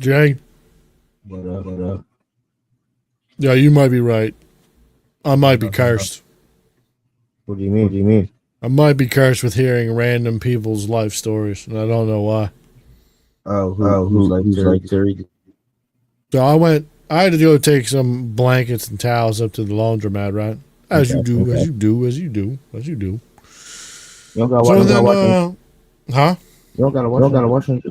Jay, What up? What up? yeah, you might be right. I might be cursed. What do you mean? What do you mean? I might be cursed with hearing random people's life stories, and I don't know why. Who's like Terry? So I had to go take some blankets and towels up to the laundromat, right? As you do. Okay. You You don't gotta So watch. then, huh? You don't gotta watch him.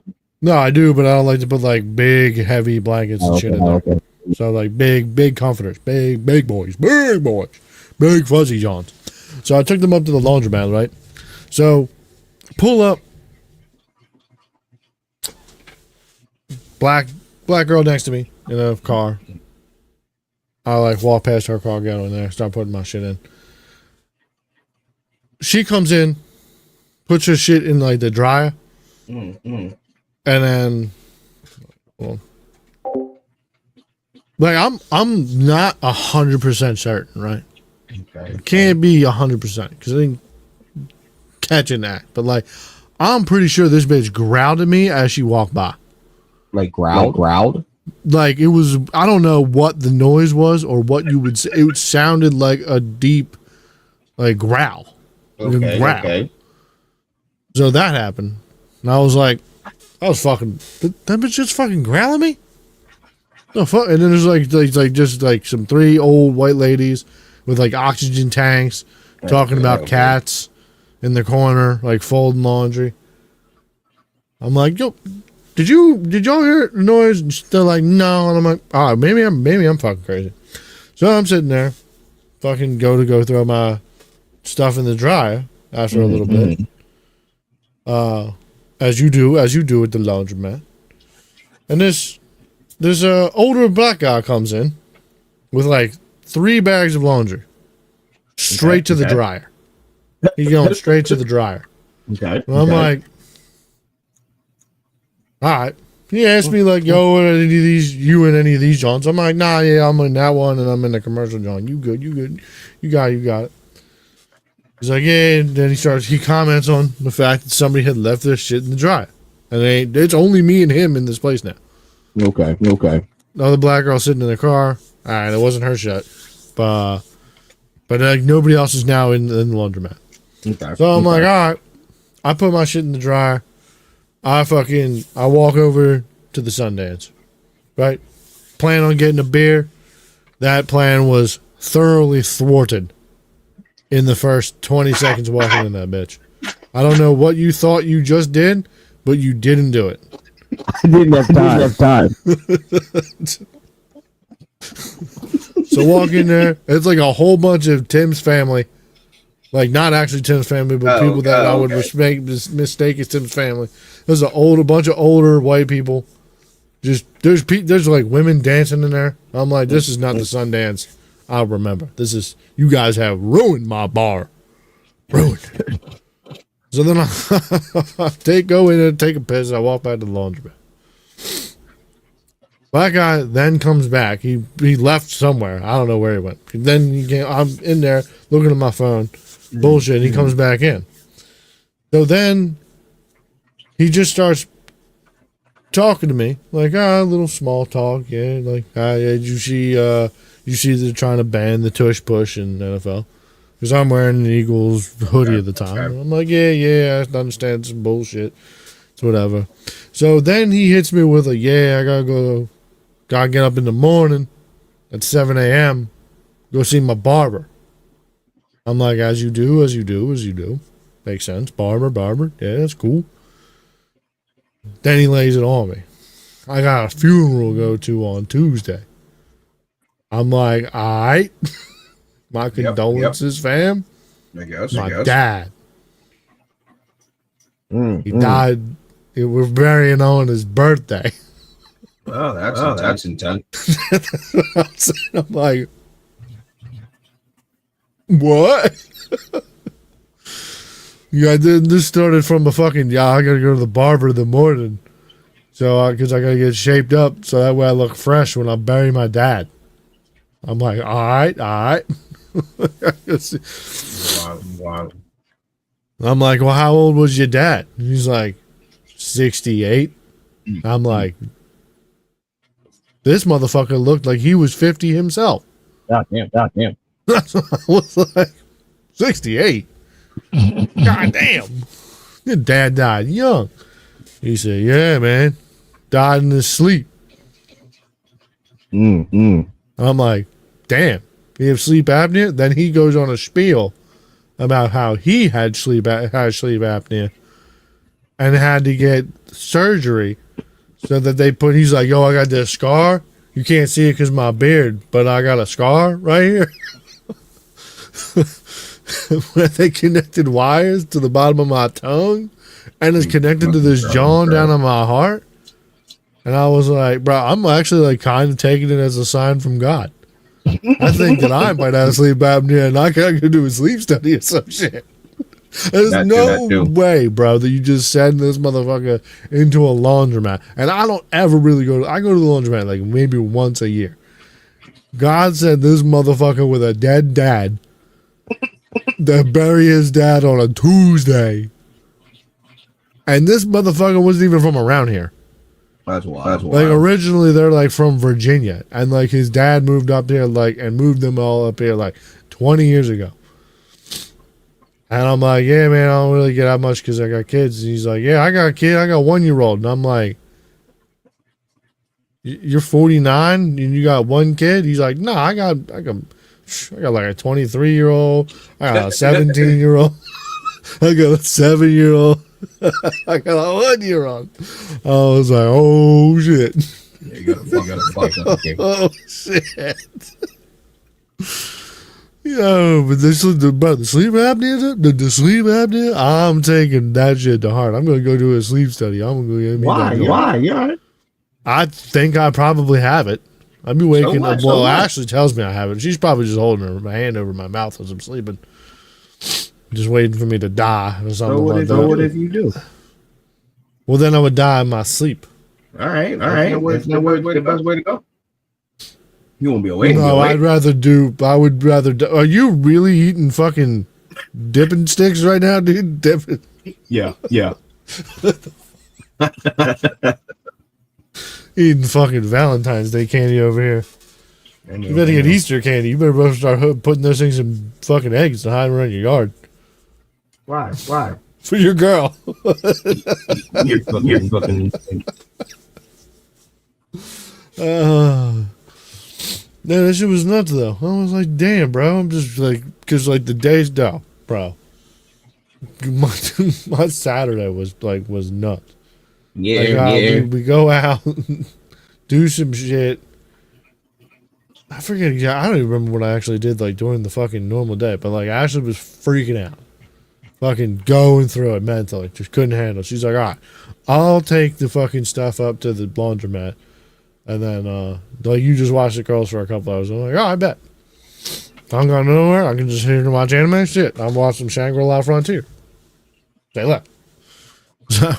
No, I do, but I don't like to put like big, heavy blankets and shit in there. Okay. So like big comforters, big boys, big fuzzy johns. So I took them up to the laundromat, right? So pull up, black girl next to me in a car. I like walk past her car, get in there, start putting my shit in. She comes in, puts her shit in like the dryer, and then, well, like I'm not 100% certain, right? Okay. Can't be 100% because I didn't catch an act, but like I'm pretty sure this bitch growled at me as she walked by. Like growled. Like it was, I don't know what the noise was or what you would say. It sounded like a deep, like growl. Okay. So that happened, and I was like, I was fucking, that bitch just fucking growling me. No fuck. And then there's like just like some 3 old white ladies with like oxygen tanks talking about cats in the corner, like folding laundry. I'm like, yo, did y'all hear the noise? And they're like, no. And I'm like, all right, maybe I'm fucking crazy. So I'm sitting there, fucking go throw my stuff in the dryer after a little bit. As you do at the laundromat. And this older black guy comes in with like 3 bags of laundry straight to the dryer. He's going straight to the dryer. Okay. And I'm like, all right. He asked me like, yo, are any of these, you in any of these Johns? I'm like, nah, yeah, I'm in that one and I'm in the commercial John. You good. You got it. He's like, yeah, and then he comments on the fact that somebody had left their shit in the dryer. And it's only me and him in this place now. Okay. The other black girl sitting in the car. All right, it wasn't her shit. But like nobody else is now in the laundromat. Okay. So I'm like, all right. I put my shit in the dryer. I walk over to the Sundance. Right? Plan on getting a beer. That plan was thoroughly thwarted in the first 20 seconds walking in that bitch. I don't know what you thought you just did, but you didn't do it. I didn't have time. So walk in there. It's like a whole bunch of Tim's family. Like not actually Tim's family, but people that I would mistake as Tim's family. There's a bunch of older white people. Just there's like women dancing in there. I'm like, this is not the Sundance I'll remember. You guys have ruined my bar. Ruined it. So then I go in and take a piss. I walk back to the laundromat. Black guy then comes back. He left somewhere. I don't know where he went. Then I'm in there looking at my phone. Bullshit. And he comes back in. So then he just starts talking to me like a little small talk. Yeah, like you see they're trying to ban the tush push in the NFL. Because I'm wearing an Eagles hoodie at the time. Okay. I'm like, yeah, I understand some bullshit. It's whatever. So then he hits me with I gotta get up in the morning at 7 a.m. Go see my barber. I'm like, as you do. Makes sense. Barber. Yeah, that's cool. Then he lays it on me. I got a funeral to go to on Tuesday. I'm like, all right. My condolences, fam. I guess. My dad. He died. We're burying on his birthday. Oh, that's intense. I'm like, what? Yeah, this started from a fucking, I gotta go to the barber in the morning. So, because I gotta get shaped up so that way I look fresh when I bury my dad. I'm like, all right. Wow. I'm like, well, how old was your dad? He's like, 68. I'm like, This motherfucker looked like he was 50 himself. God damn. That's what I was like, 68. God damn. Your dad died young. He said, yeah, man. Died in his sleep. I'm like, damn. He have sleep apnea? Then he goes on a spiel about how he had sleep apnea and had to get surgery so that they put, he's like, yo, I got this scar. You can't see it because of my beard, but I got a scar right here. Where they connected wires to the bottom of my tongue and it's connected to this jaw down on my heart. And I was like, bro, I'm actually like kind of taking it as a sign from God. I think that I might have sleep apnea and I gotta go do a sleep study or some shit. There's no way, bro, that you just send this motherfucker into a laundromat. And I don't ever really I go to the laundromat like maybe once a year. God said this motherfucker with a dead dad that bury his dad on a Tuesday. And this motherfucker wasn't even from around here. That's wild. Like originally they're like from Virginia. And like his dad moved up here like and moved them all up here like 20 years ago. And I'm like, yeah, man, I don't really get out much because I got kids. And he's like, yeah, I got a kid. I got 1-year-old. And I'm like, you're 49 and you got one kid? He's like, no, I got like a 23-year-old. I got a 17-year-old. I got a 7-year-old. I got a 1-year-old. I was like, oh shit. Yeah, you gotta fuck up. Oh shit. Yo, but the sleep apnea, the sleep apnea, I'm taking that shit to heart. I'm gonna go do a sleep study. I'm gonna go get me. Why? Yeah. I think I probably have it. I'd be waking up. Well, what? Ashley tells me I have it. She's probably just holding my hand over my mouth as I'm sleeping, just waiting for me to die or something like that. What if you do? Well, then I would die in my sleep. All right. That's the best way to go. You won't be awake. No, I would rather. Are you really eating fucking dipping sticks right now, dude? Dipping. Yeah. Eating fucking Valentine's Day candy over here. You better get Easter candy. You better start putting those things in fucking eggs to hide them around your yard. Why? For your girl. You're fucking. No, that shit was nuts though. I was like, damn, bro. I'm just like, because like the days, bro. My Saturday was nuts. Yeah. We go out, do some shit. I forget. Yeah, I don't even remember what I actually did like during the fucking normal day. But like Ashley was freaking out, fucking going through it mentally. Just couldn't handle it. She's like, all right, I'll take the fucking stuff up to the laundromat, and then like you just watch the girls for a couple hours. I'm like, oh, I bet. If I'm going nowhere, I can just sit here and watch anime. Shit, I'm watching Shangri-La Frontier. Say left. So,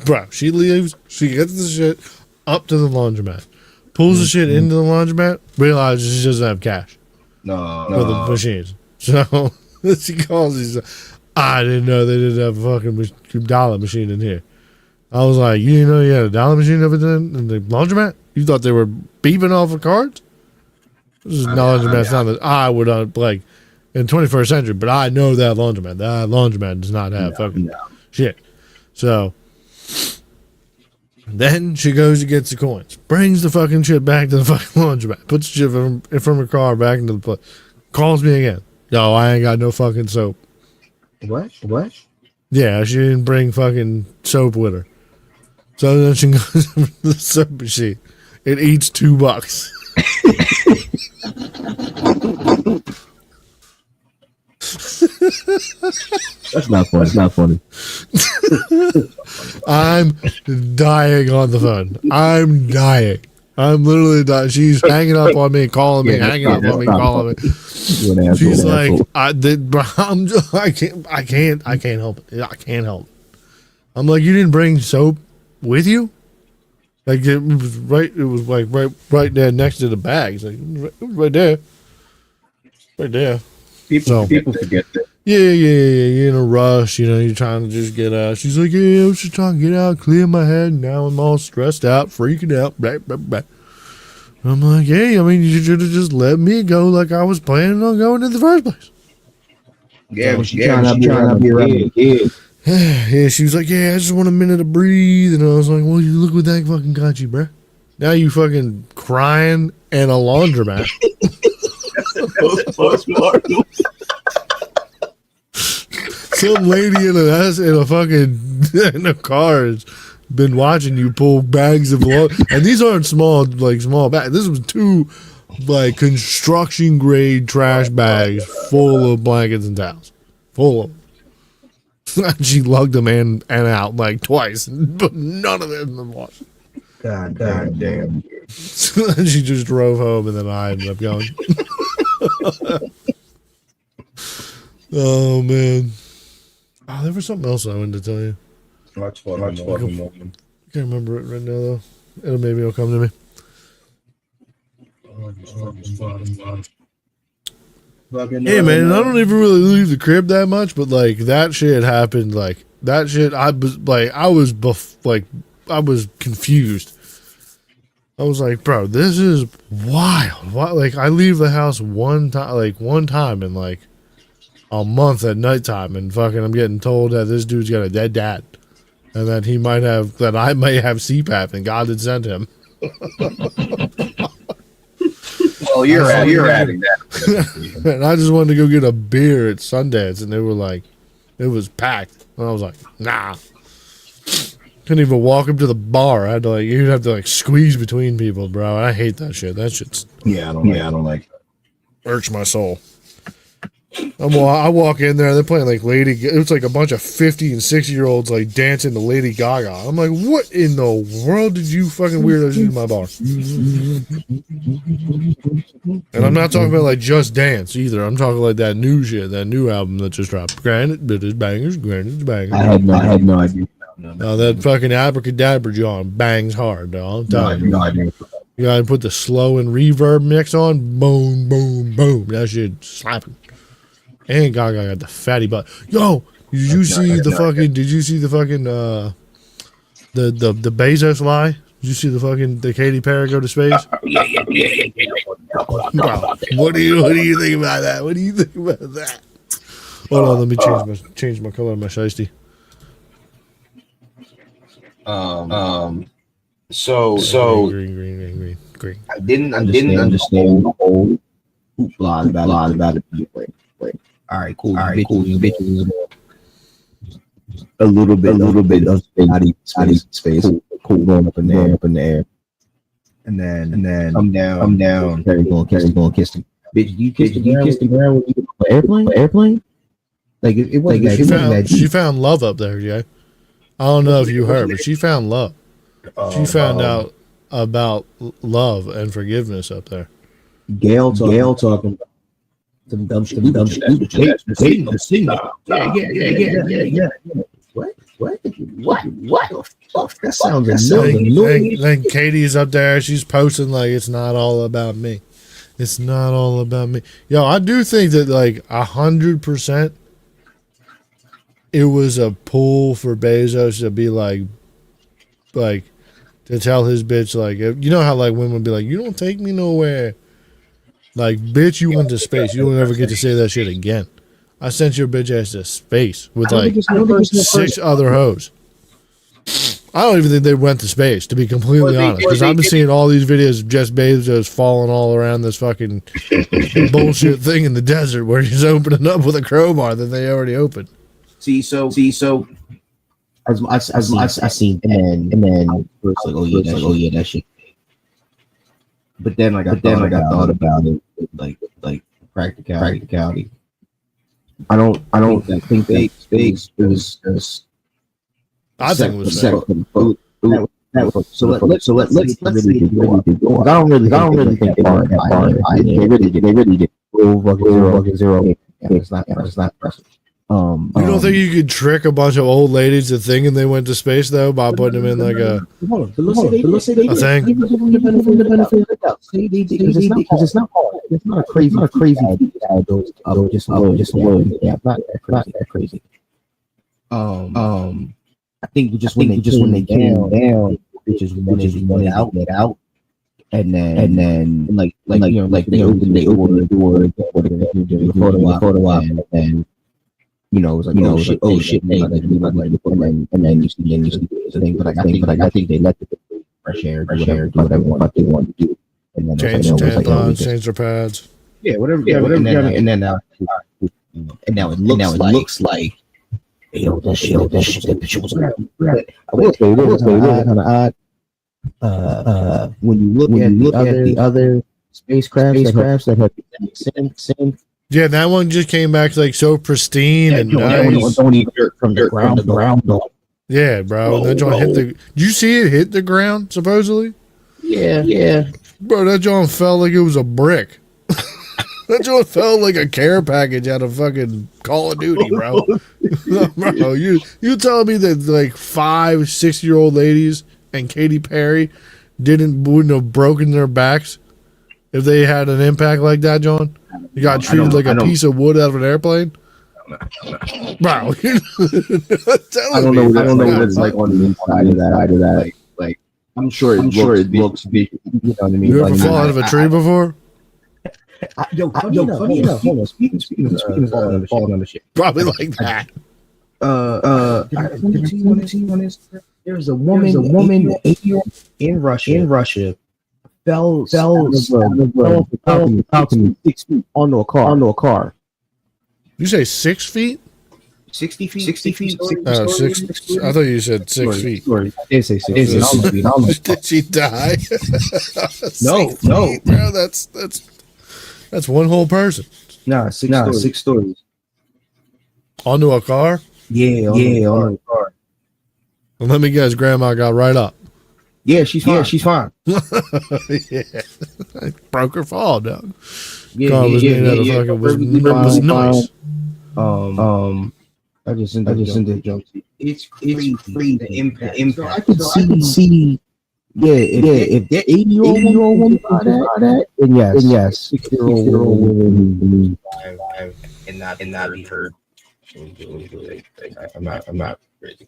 bro, she leaves. She gets the shit up to the laundromat, pulls the shit into the laundromat, realizes she doesn't have cash for the machines. So she calls. She says, I didn't know they didn't have a fucking dollar machine in here. I was like, you didn't know you had a dollar machine over there in the laundromat? You thought they were beeping off of cards? This is laundromat's not that I would like in 21st century, but I know that laundromat. That laundromat does not have fucking shit. So then she goes and gets the coins, brings the fucking shit back to the fucking laundromat, puts the shit from her car back into the place, calls me again. No, I ain't got no fucking soap. What? Yeah, she didn't bring fucking soap with her. So then she goes to the soap machine. It eats $2. That's not funny. I'm dying on the phone. I'm dying. I'm literally dying. She's hanging up on me, calling me, hanging up on me, calling me. She's like, I can't help it. I can't help it. I'm like, you didn't bring soap with you? Like it was like right there next to the bags. Like it was right there. Right there. People forget that. Yeah. You're in a rush, you're trying to just get out. She's like, yeah, I was just trying to get out, clear my head. Now I'm all stressed out, freaking out. Blah, blah, blah. I'm like, hey, I mean, you should have just let me go like I was planning on going in the first place. Yeah, but she trying to be around the kid. Yeah, she was like, yeah, I just want a minute to breathe. And I was like, well, you look what that fucking got you, bruh. Now you fucking crying and a laundromat. Some lady in a fucking in a car has been watching you pull bags of and these aren't small bags. This was 2 like construction grade trash bags full of blankets and towels, full of them. She lugged them in and out like twice, but none of them in wash. God damn. She just drove home, and then I ended up going. Oh man! Oh, there was something else I wanted to tell you. Watch fucking moment. I can't remember it right now though. It'll come to me. Yeah, man, and I don't even really leave the crib that much, but like that shit happened. Like that shit, I was confused. I was like, bro, this is wild. What? Like I leave the house one time in like a month at nighttime, and fucking I'm getting told that this dude's got a dead dad, and that I may have CPAP, and God had sent him. Well, you're adding that. And I just wanted to go get a beer at Sundance, and they were like, it was packed. And I was like, nah. Couldn't even walk up to the bar. I had to you'd have to squeeze between people, bro. I hate that shit. That shit's I don't like that. irks my soul. I walk in there, they're playing like it was like a bunch of 50 and 60-year-olds like dancing to Lady Gaga. I'm like, what in the world did you fucking weirdos do to my bar? And I'm not talking about like Just Dance either. I'm talking like that new shit, that new album that just dropped. Granted, it is bangers. Granted, it's bangers. I had no idea. No, that fucking Abracadabra John bangs hard, dog. No idea. You gotta put the slow and reverb mix on. Boom, boom, boom. That shit slapping. And Gaga got the fatty butt. Yo, did you see the fucking the Bezos lie? Did you see the Katy Perry go to space? Wow. What do you think about that? What do you think about that? Hold on, let me change my color of my shiesty. So Green. I didn't understand the whole hoopla about it. All right, cool. Bitches. A little bit of space. Cool going up in the air. And then come down. Carry going kiss him. Bitch, you kiss the ground when you go on airplane? Like it wasn't she found love up there, yeah. I don't know if you heard, but she found love. She found out about love and forgiveness up there. Gail talking about some dumb shit. Yeah. What? That sounds annoying. Then Katie's up there. She's posting like it's not all about me. It's not all about me. Yo, I do think that like 100%, it was a pull for Bezos to be like to tell his bitch like, you know how like women be like, you don't take me nowhere. Like, bitch, you went to space. You don't ever get to say that shit again. I sent your bitch ass to space with like 6 other hoes. I don't even think they went to space, to be completely honest, because I've been seeing all these videos of Jeff Bezos falling all around this fucking bullshit thing in the desert where he's opening up with a crowbar that they already opened. See, so I seen and then first like, oh yeah, that shit. But then I thought about it, like practicality. I don't think that space was. I think it was set up for the food. So let's really go. I don't really think they are that far. They really did. Zero. It's not impressive. You don't think you could trick a bunch of old ladies to thinking they went to space though by putting them in like a thing? Because it's not hard. It's not crazy. Just not that crazy. I think just when they came down, bitches wanted out. and then like they open the door, the photo op, and it was like oh shit, hey, and then you see the thing, but I think they let the fresh air, do whatever they want to do, and then Change the tampons, change their pads. whatever, and then now it looks like. Yo, that shit was I will say this kind of odd. When you look at the other spacecrafts that have the same Yeah, that one just came back like so pristine and nice. don't eat dirt from the ground. Yeah, bro. That joint hit the. Did you see it hit the ground? Supposedly. Yeah. Bro, that joint fell like it was a brick. That joint fell like a care package out of fucking Call of Duty, bro. Bro, you telling me that like 5-6-year-old ladies and Katy Perry wouldn't have broken their backs if they had an impact like that, John? You got treated like a piece of wood out of an airplane? Bro, I don't know what it's like on the inside of that. Like I'm sure it looks big. You know what I mean? You ever fall out of a tree before? Funny enough, hold on. Speaking of falling on the shit. Probably like that. There's a woman 8-year-old in Russia fell from the balcony 6 feet onto a car. You say 6 feet? 60 feet. Oh, 6. I thought you said 6 feet. I did say 6 feet. Did she die? No. Feet, bro. That's one whole person. Nah, 6 stories. Onto a car? Yeah, on a car. Well, let me guess, Grandma got right up. Yeah, she's fine. Yeah. Broke her fall, dog. Yeah, was nice. I just sent the jump. It's crazy the impact. So I can see. If that 80-year-old woman saw that, then yes, 6-year-old woman and not be heard. I'm not crazy.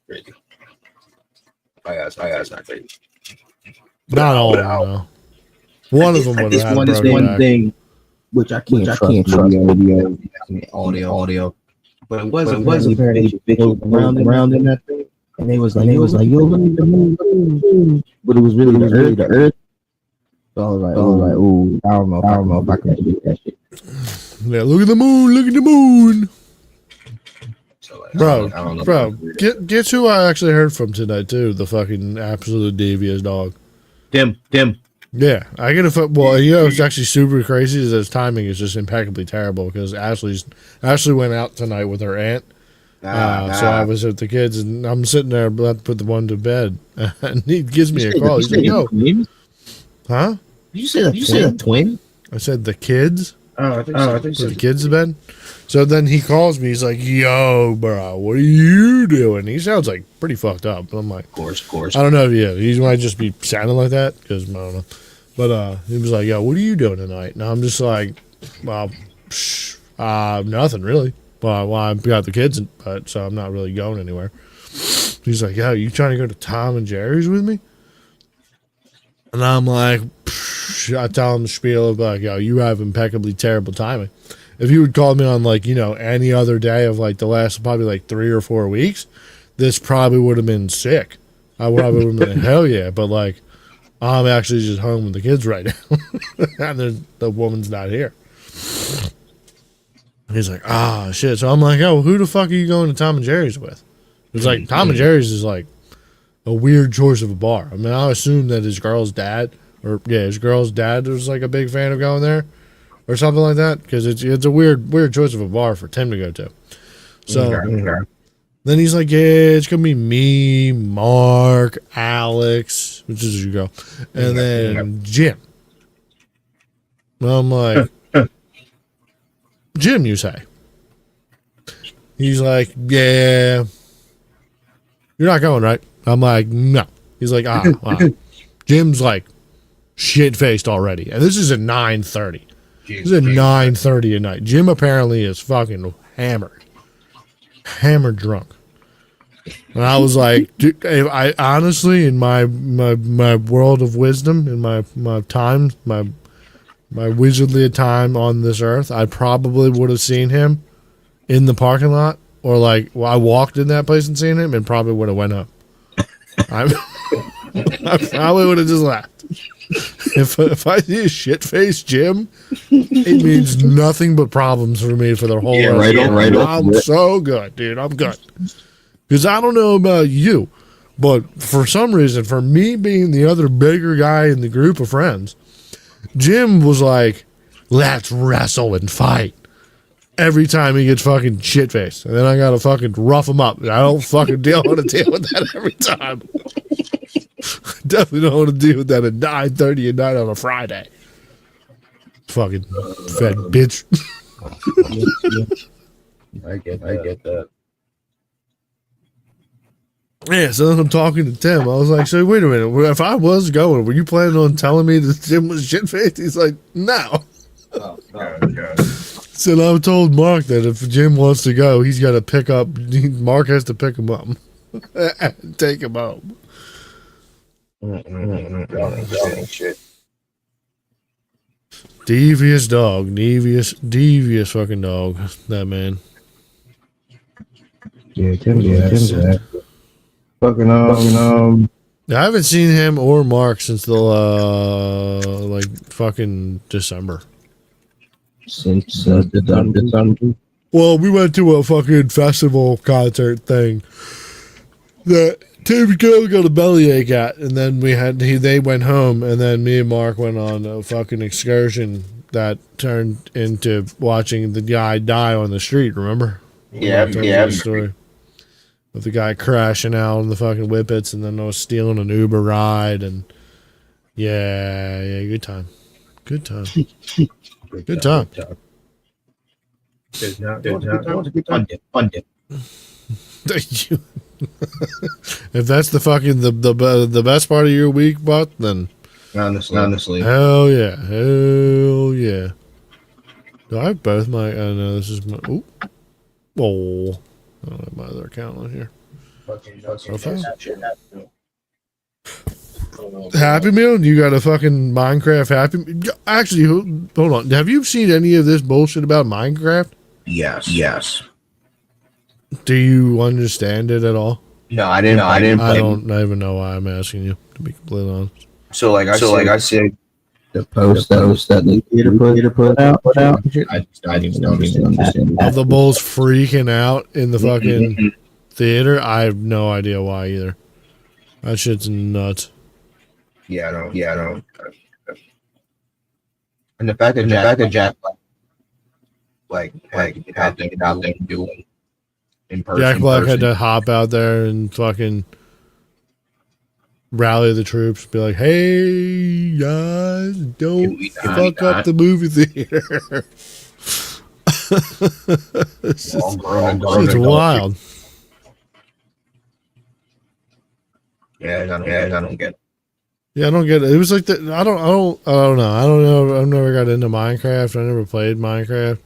I got not crazy. Not all of them, though. One of them would have one broken thing which I can't trust audio. But it was a very big around in that thing. And they was like, yo, look at the moon. But it was really the earth. So I was like, ooh, I don't know if I can do that shit. Yeah, look at the moon. So, bro, guess who I actually heard from tonight, too? The fucking absolute devious dog. Dim. Yeah, I get a well. It's actually super crazy. His timing is just impeccably terrible because Ashley went out tonight with her aunt. So I was with the kids, and I'm sitting there about to put the one to bed, and he gives me a call. He's like, "Yo, huh? Did you say a twin?" I said the kids. I think the kids to bed. So then he calls me. He's like, "Yo, bro, what are you doing?" He sounds like pretty fucked up. But I'm like, "Of course." I don't know. Yeah, he might just be sounding like that because I don't know. But he was like, "Yo, what are you doing tonight?" And I'm just like, "Well, nothing really. Well, I've got the kids, but so I'm not really going anywhere." He's like, "Yo, you trying to go to Tom and Jerry's with me?" And I'm like, I tell him the spiel of like, "Yo, you have impeccably terrible timing. If you would call me on like, any other day of like the last probably like 3 or 4 weeks, this probably would have been sick. I would have been hell yeah. But like, I'm actually just home with the kids right now, and the woman's not here." He's like, shit. So I'm like, "Oh, who the fuck are you going to Tom and Jerry's with?" It's like Tom and Jerry's is like a weird choice of a bar. I mean, I assume that his girl's dad was like a big fan of going there or something like that because it's a weird choice of a bar for Tim to go to. So then he's like, "Yeah, it's gonna be me, Mark, Alex, which is your girl, and then Jim." I'm like, "Jim, you say?" He's like, "Yeah, you're not going, right?" I'm like, "No." He's like, wow. Jim's like shit faced already, and this is at 9:30. This is at 9:30 at night. Jim apparently is fucking hammered drunk. And I was like, dude, I honestly, in my world of wisdom, in my time, my wizardly time on this earth, I probably would have seen him in the parking lot, or like, well, I walked in that place and seen him, and probably would have went up. I probably would have just laughed. If I see a shit faced Jim, it means nothing but problems for me for the whole rest of my life. I'm so good, dude. I'm good. Because I don't know about you, but for some reason, for me being the other bigger guy in the group of friends, Jim was like, let's wrestle and fight. Every time he gets fucking shit faced. And then I gotta fucking rough him up. I don't fucking want to deal with that every time. Definitely don't want to deal with that at 9:30 at night on a Friday. Fucking fed bitch. I get that. Yeah, so then I'm talking to Tim. I was like, so wait a minute. If I was going, were you planning on telling me that Jim was shit faced? He's like, no. Oh, God. So I told Mark that if Jim wants to go, he's got to pick up. Mark has to pick him up and take him home. Shit. Devious dog. Devious fucking dog. That man. Yeah, Tim's fucking I haven't seen him or Mark since the like fucking December. since the Well, we went to a fucking festival concert thing that Tim got a bellyache at, and then they went home, and then me and Mark went on a fucking excursion that turned into watching the guy die on the street. Remember? Yeah. The story of the guy crashing out on the fucking whippets, and then I was stealing an Uber ride, and yeah, good time. Good time. Fun dip. Thank you. If that's the fucking the best part of your week, but then Honestly. hell yeah. Do I have both my? No, this is my. Ooh. Oh, I don't have my other account on here. Happy Meal? You got a fucking Minecraft Happy? Actually, hold on. Have you seen any of this bullshit about Minecraft? Yes. Do you understand it at all? No, I didn't. I play. don't even know why I'm asking you, to be completely honest. So like I said, the post that the theater put out. I didn't understand. Of the bulls freaking out in the fucking theater, I have no idea why either. That shit's nuts. Yeah, I don't. And the fact that Jack like had to do it in person. Jack Black had to hop out there and fucking rally the troops, be like, "Hey guys, don't fuck up the movie theater." It's wild. Yeah, I don't get it. Yeah, I don't get it. It was like that. I don't know. I've never got into Minecraft. I never played Minecraft.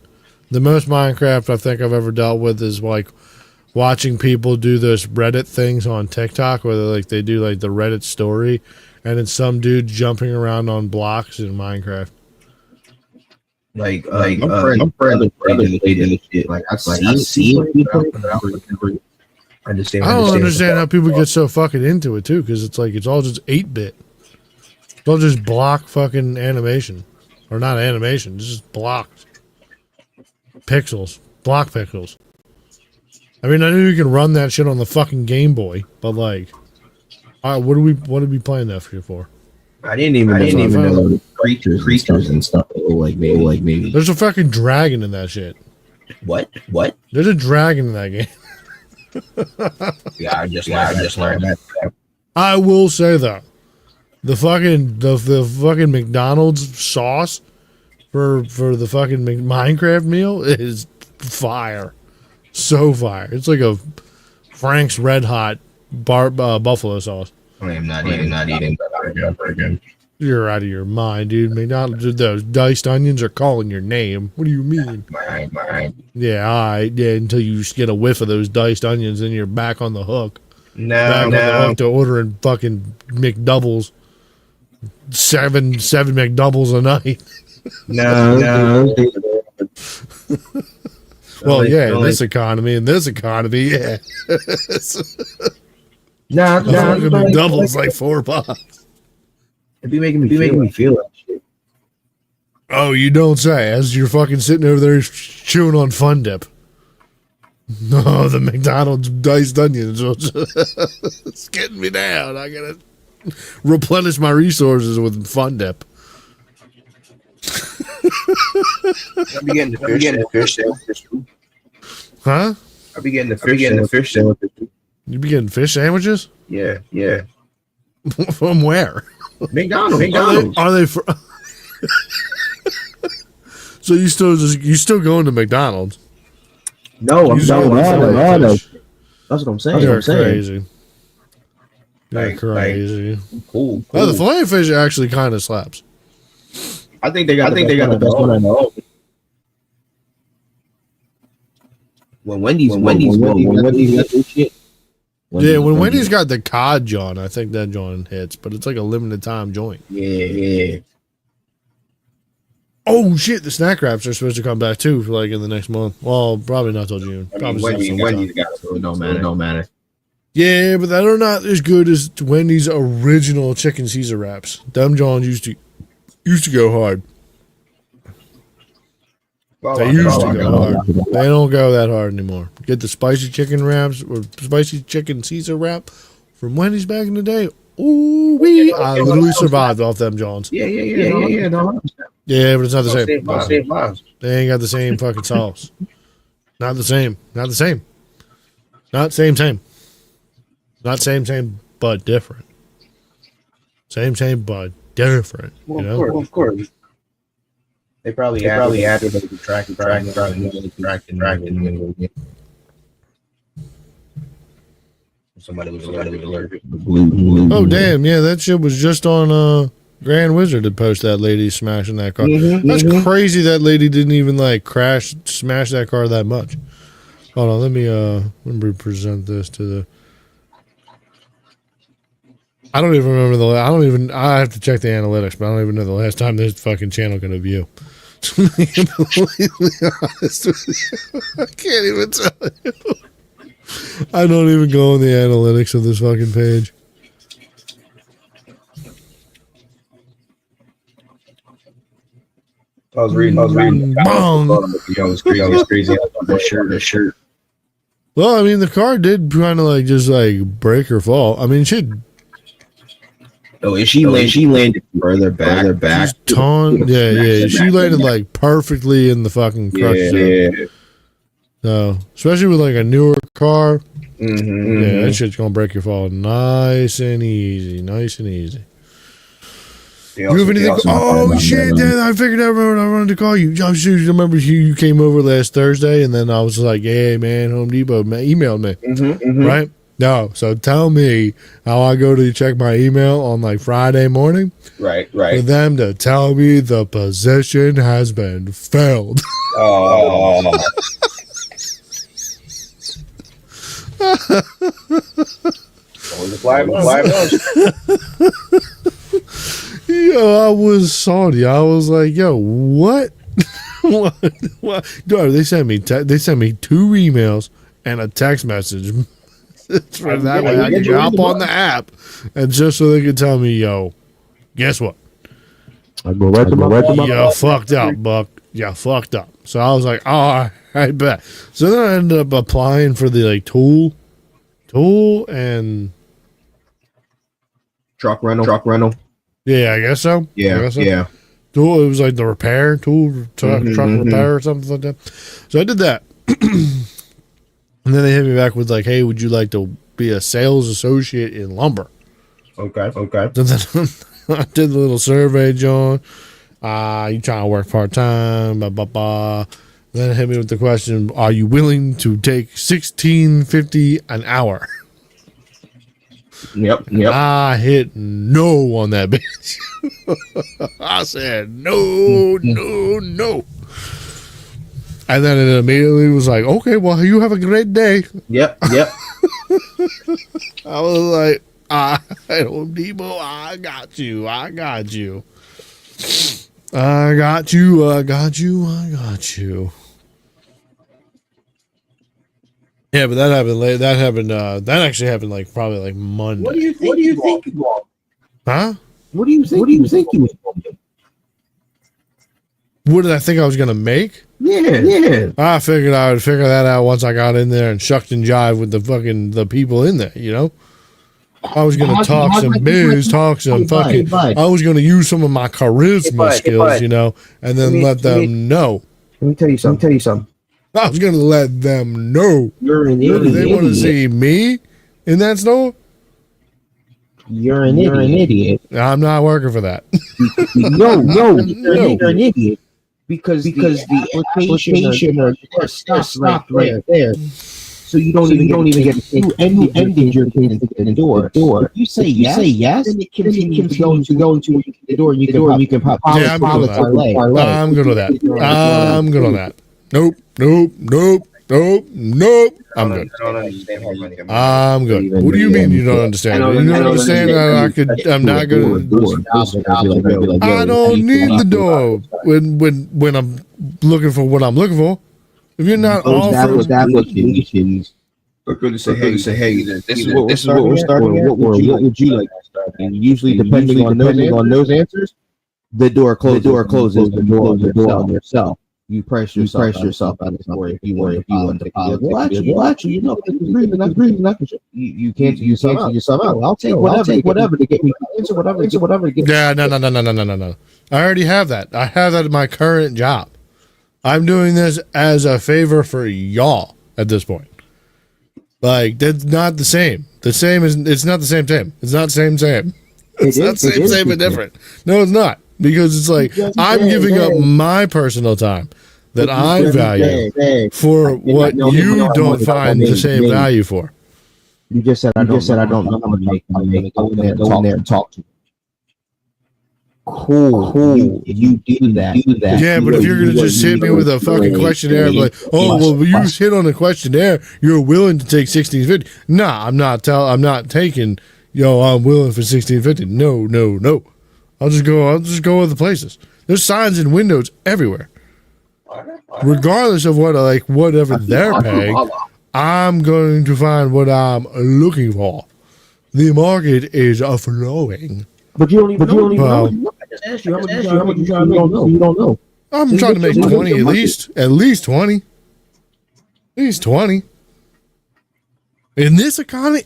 The most Minecraft I think I've ever dealt with is like watching people do those Reddit things on TikTok where they do like the Reddit story, and it's some dude jumping around on blocks in Minecraft. Like I'm friends with shit. Like I see people. I don't understand how people get so fucking into it too, because it's like it's all just 8-bit. It's all just block fucking animation, or not animation, it's just blocks, pixels, block pixels. I mean, I know you can run that shit on the fucking Game Boy, but like, all right, what are we playing that for? I didn't even know creatures and stuff. Like maybe. There's a fucking dragon in that shit. What? There's a dragon in that game. Yeah, I just learned that. I will say though, the fucking McDonald's sauce for the fucking Minecraft meal is fire, so fire. It's like a Frank's Red Hot buffalo sauce. I am not eating that ever again. You're out of your mind, dude. McDonald's, those diced onions are calling your name. What do you mean? Mine. Yeah, all right. Yeah, until you get a whiff of those diced onions, and you're back on the hook. No, Back on the hook to ordering fucking McDoubles. Seven McDoubles a night. No. Well, yeah, in this economy, yeah. No, Fucking McDoubles like $4. It'd be making me feel that shit. Oh, you don't say. As you're fucking sitting over there chewing on Fun Dip. No, the McDonald's diced onions. It's getting me down. I gotta replenish my resources with Fun Dip. I'll be getting the fish sandwich. Huh? I'll be getting the fish sandwich. You be getting fish sandwiches? Yeah. From where? McDonald's. Are they for? So you still going to McDonald's? No, I'm You not. still That's what I'm saying. You're crazy. You're Like, crazy. Cool. Oh, the filet fish actually kind of slaps. I think they got the best one I know. When Wendy's got this shit. Yeah, when Wendy's got the cod John, I think that John hits, but it's like a limited time joint. Yeah. Oh shit, the snack wraps are supposed to come back too, for like in the next month. Well, probably not till June. I Probably mean, still Wendy's sometime. got it, so it don't matter. Yeah, but they're not as good as Wendy's original chicken Caesar wraps. Them Johns used to go hard. They used to go hard. They don't go that hard anymore. Get the spicy chicken wraps or spicy chicken Caesar wrap from Wendy's back in the day. Ooh wee! I literally survived off them Johns. Yeah. No, Yeah, but it's not the same. save lives. They ain't got the same fucking sauce. Not the same. Not same, but different. Same, but different. You know? Of course. They probably added the track. Somebody was allergic. Oh damn! Yeah, that shit was just on Grand Wizard to post that lady smashing that car. That's crazy. That lady didn't even like smash that car that much. Hold on, let me present this to the. I don't even remember I have to check the analytics, but I don't even know the last time this fucking channel can view. To be completely honest with you, I can't even tell you. I don't even go on the analytics of this fucking page. I was reading. Bong. Yo, it's crazy. The shirt. Well, I mean, the car did kind of like just like break or fall. I mean, she Oh, she landed further back. Yeah. She landed like perfectly in the fucking crush zone. Yeah. So, especially with like a newer car, Mm-hmm. yeah, that shit's gonna break your fall nice and easy. You have anything? Oh shit! Then I figured out what I wanted to call you. I remember you came over last Thursday, and then I was like, "Hey man, Home Depot emailed me, right?" No, so tell me how I go to check my email on like Friday morning Right. for them to tell me the position has been filled. Oh. Yo, I was salty. I was like, "Yo, what? what? Dude, they sent me 2 emails and a text message." For that way, I could hop on the app and just so they could tell me, "Yo, guess what? I go right to my You fucked up, Buck. You fucked up." So I was like, "Oh, I bet." So then I ended up applying for the like tool and Truck rental. yeah, I guess so. Yeah. Tool. It was like the repair tool, truck repair or something like that. So I did that, and then they hit me back with like, "Hey, would you like to be a sales associate in lumber?" Okay. So then I did the little survey, John. You trying to work part time? Blah blah blah. Then it hit me with the question: are you willing to take $16.50 an hour? Yep. I hit no on that bitch. I said no. And then it immediately was like, okay, well, you have a great day. Yep. I was like, Home Depot, I got you. Yeah, but that happened late. That actually happened like probably like Monday. What do you think you want? Huh? What do you think you was going to do? What did I think I was gonna make? Yeah. I figured I would figure that out once I got in there and shucked and jived with the people in there, you know? I was gonna talk some biz, talk some fucking I was gonna use some of my charisma skills, you know, and then let them know. Let me tell you something. I was gonna let them know. You're an idiot. They want to see me in that store? You're an idiot. I'm not working for that. No, you're an idiot. Because the application or stops right there. So you don't even get to ended your case in the door. If you say yes, then it continues to go into the door and you can pop. Yeah, I'm good with that. I'm good on that. Nope. I'm good. I'm good. What do you mean you don't understand? You don't understand that I'm not gonna. I don't need the door when I'm looking for what I'm looking for. If you're not offering applications, we're going to say, hey, this is what we're starting at. What would you like to start? And usually, depending on those answers, the door closes. The door on yourself. You press yourself out of the door if you want to follow. Well, actually, you know, you can't yourself out. I'll take whatever to get me answer whatever to get. Yeah, no. I already have that. I have that in my current job. I'm doing this as a favor for y'all at this point. Like, that's not the same. It's not the same. It's not same. It's not same but different. No, it's not. Because it's like, I'm giving up my personal time that I value for what you don't find the same value for. You just said I don't know how to make. Go in there and talk to. Cool. You do that. Yeah, but if you're gonna just hit me with a fucking questionnaire, like, oh well, you hit on the questionnaire, you're willing to take 1650. Nah, I'm not taking. I'm willing for 1650. No. I'll just go other places. There's signs and windows everywhere. Regardless of whatever they're paying, I'm going to find what I'm looking for. The market is flowing. But you don't even know. I just asked you how much you don't know. I'm trying to make 20 at least. At least 20. At least 20. In this economy.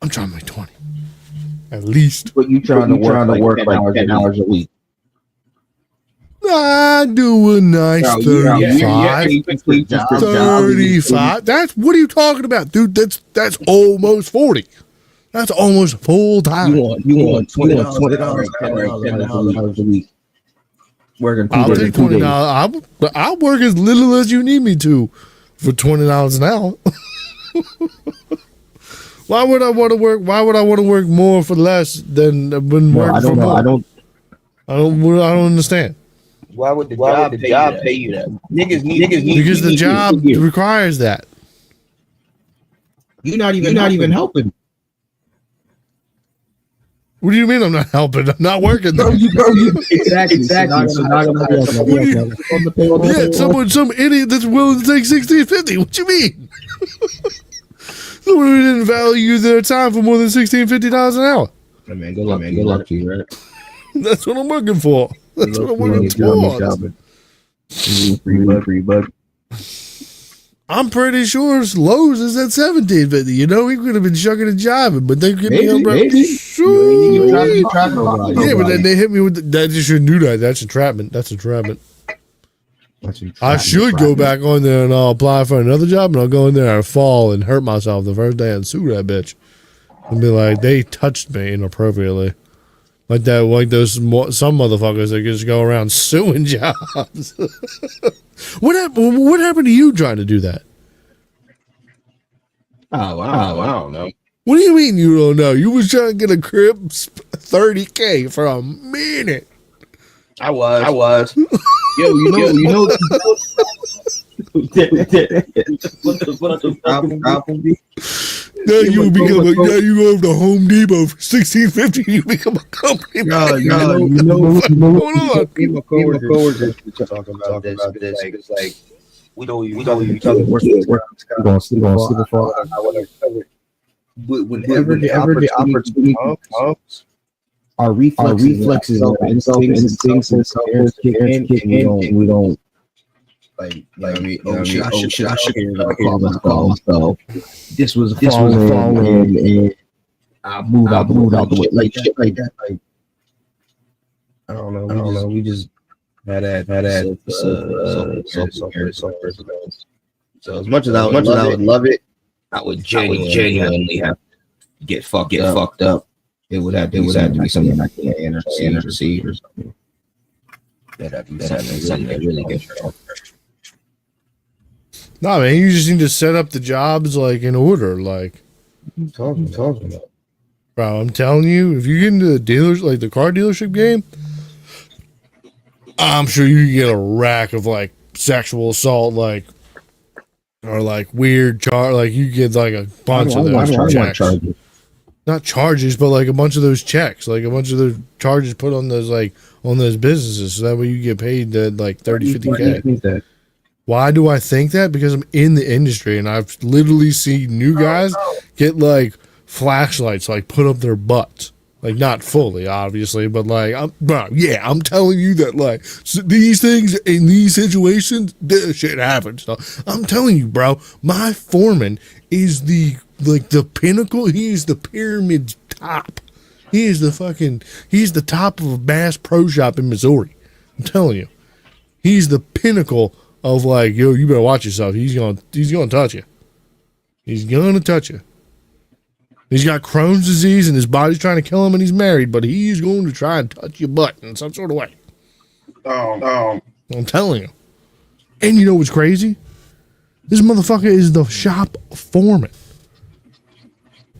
I'm trying to make 20. At least. But you trying to work like 10 hours a week. I do a nice 35. 35. That's what are you talking about, dude? That's almost 40. That's almost full time. You want $20 a week. Working. I'll take $20. I'll work as little as you need me to for $20 an hour. Why would I want to work? Why would I want to work more for less than when working for more? I don't understand. Why would the job pay you that? Niggas need because the job requires that. You're not even helping. What do you mean I'm not helping? I'm not working though. Exactly. Some idiot that's willing to take 1650. What you mean? Someone who didn't value their time for more than $16.50 an hour. Hey man, good luck to you, right? That's what I'm working for. That's what I'm working towards. Free bug. I'm pretty sure Lowe's is at $17.50. You know, we could have been shucking and jiving, but they get me up. Yeah, but then they hit me with that. You shouldn't do that. That's entrapment. I should go back on there and I'll apply for another job, and I'll go in there and fall and hurt myself the first day and sue that bitch and be like, they touched me inappropriately. Like that, like some motherfuckers that just go around suing jobs. What happened to you trying to do that? I don't know. What do you mean you don't know? You was trying to get a crib $30K for a minute. I was. Yo, you know. What the problem be? Now you become a, now you go over to Home Depot for $16.50. You become a company. Hold on. Me and my coworkers talking about this. It's like we don't even each other. We're going to sleep on. But whenever the opportunity comes, our reflexes and instincts and self kick in, and we don't like I should call myself. This was falling and I moved out the way, like shit like that. Like I don't know. We just had that. So as much as I would love it, I would genuinely have to get fucked up. It would have to be something I can't intercede or something. That'd be something that really gets you. Nah, man, you just need to set up the jobs like in order. Like, Talking about. bro, I'm telling you, if you get into the dealers, like the car dealership game, I'm sure you can get a rack of like sexual assault, like, or like weird like you get like a bunch of those checks. Not charges, but like a bunch of those checks, like a bunch of those charges put on those like on those businesses, so that way you get paid that like 30-50K. Why do I think that? Because I'm in the industry and I've literally seen new guys get like flashlights like put up their butts. Like not fully, obviously, but like, I'm telling you that like these things in these situations, this shit happens. So I'm telling you, bro, my foreman is the pinnacle. He is the pyramid's top. He's the top of a Bass Pro Shop in Missouri. I'm telling you, he's the pinnacle of like, yo, you better watch yourself. He's gonna touch you. He's gonna touch you. He's got Crohn's disease and his body's trying to kill him and he's married, but he's going to try and touch your butt in some sort of way. I'm telling you. And you know what's crazy? This motherfucker is the shop foreman.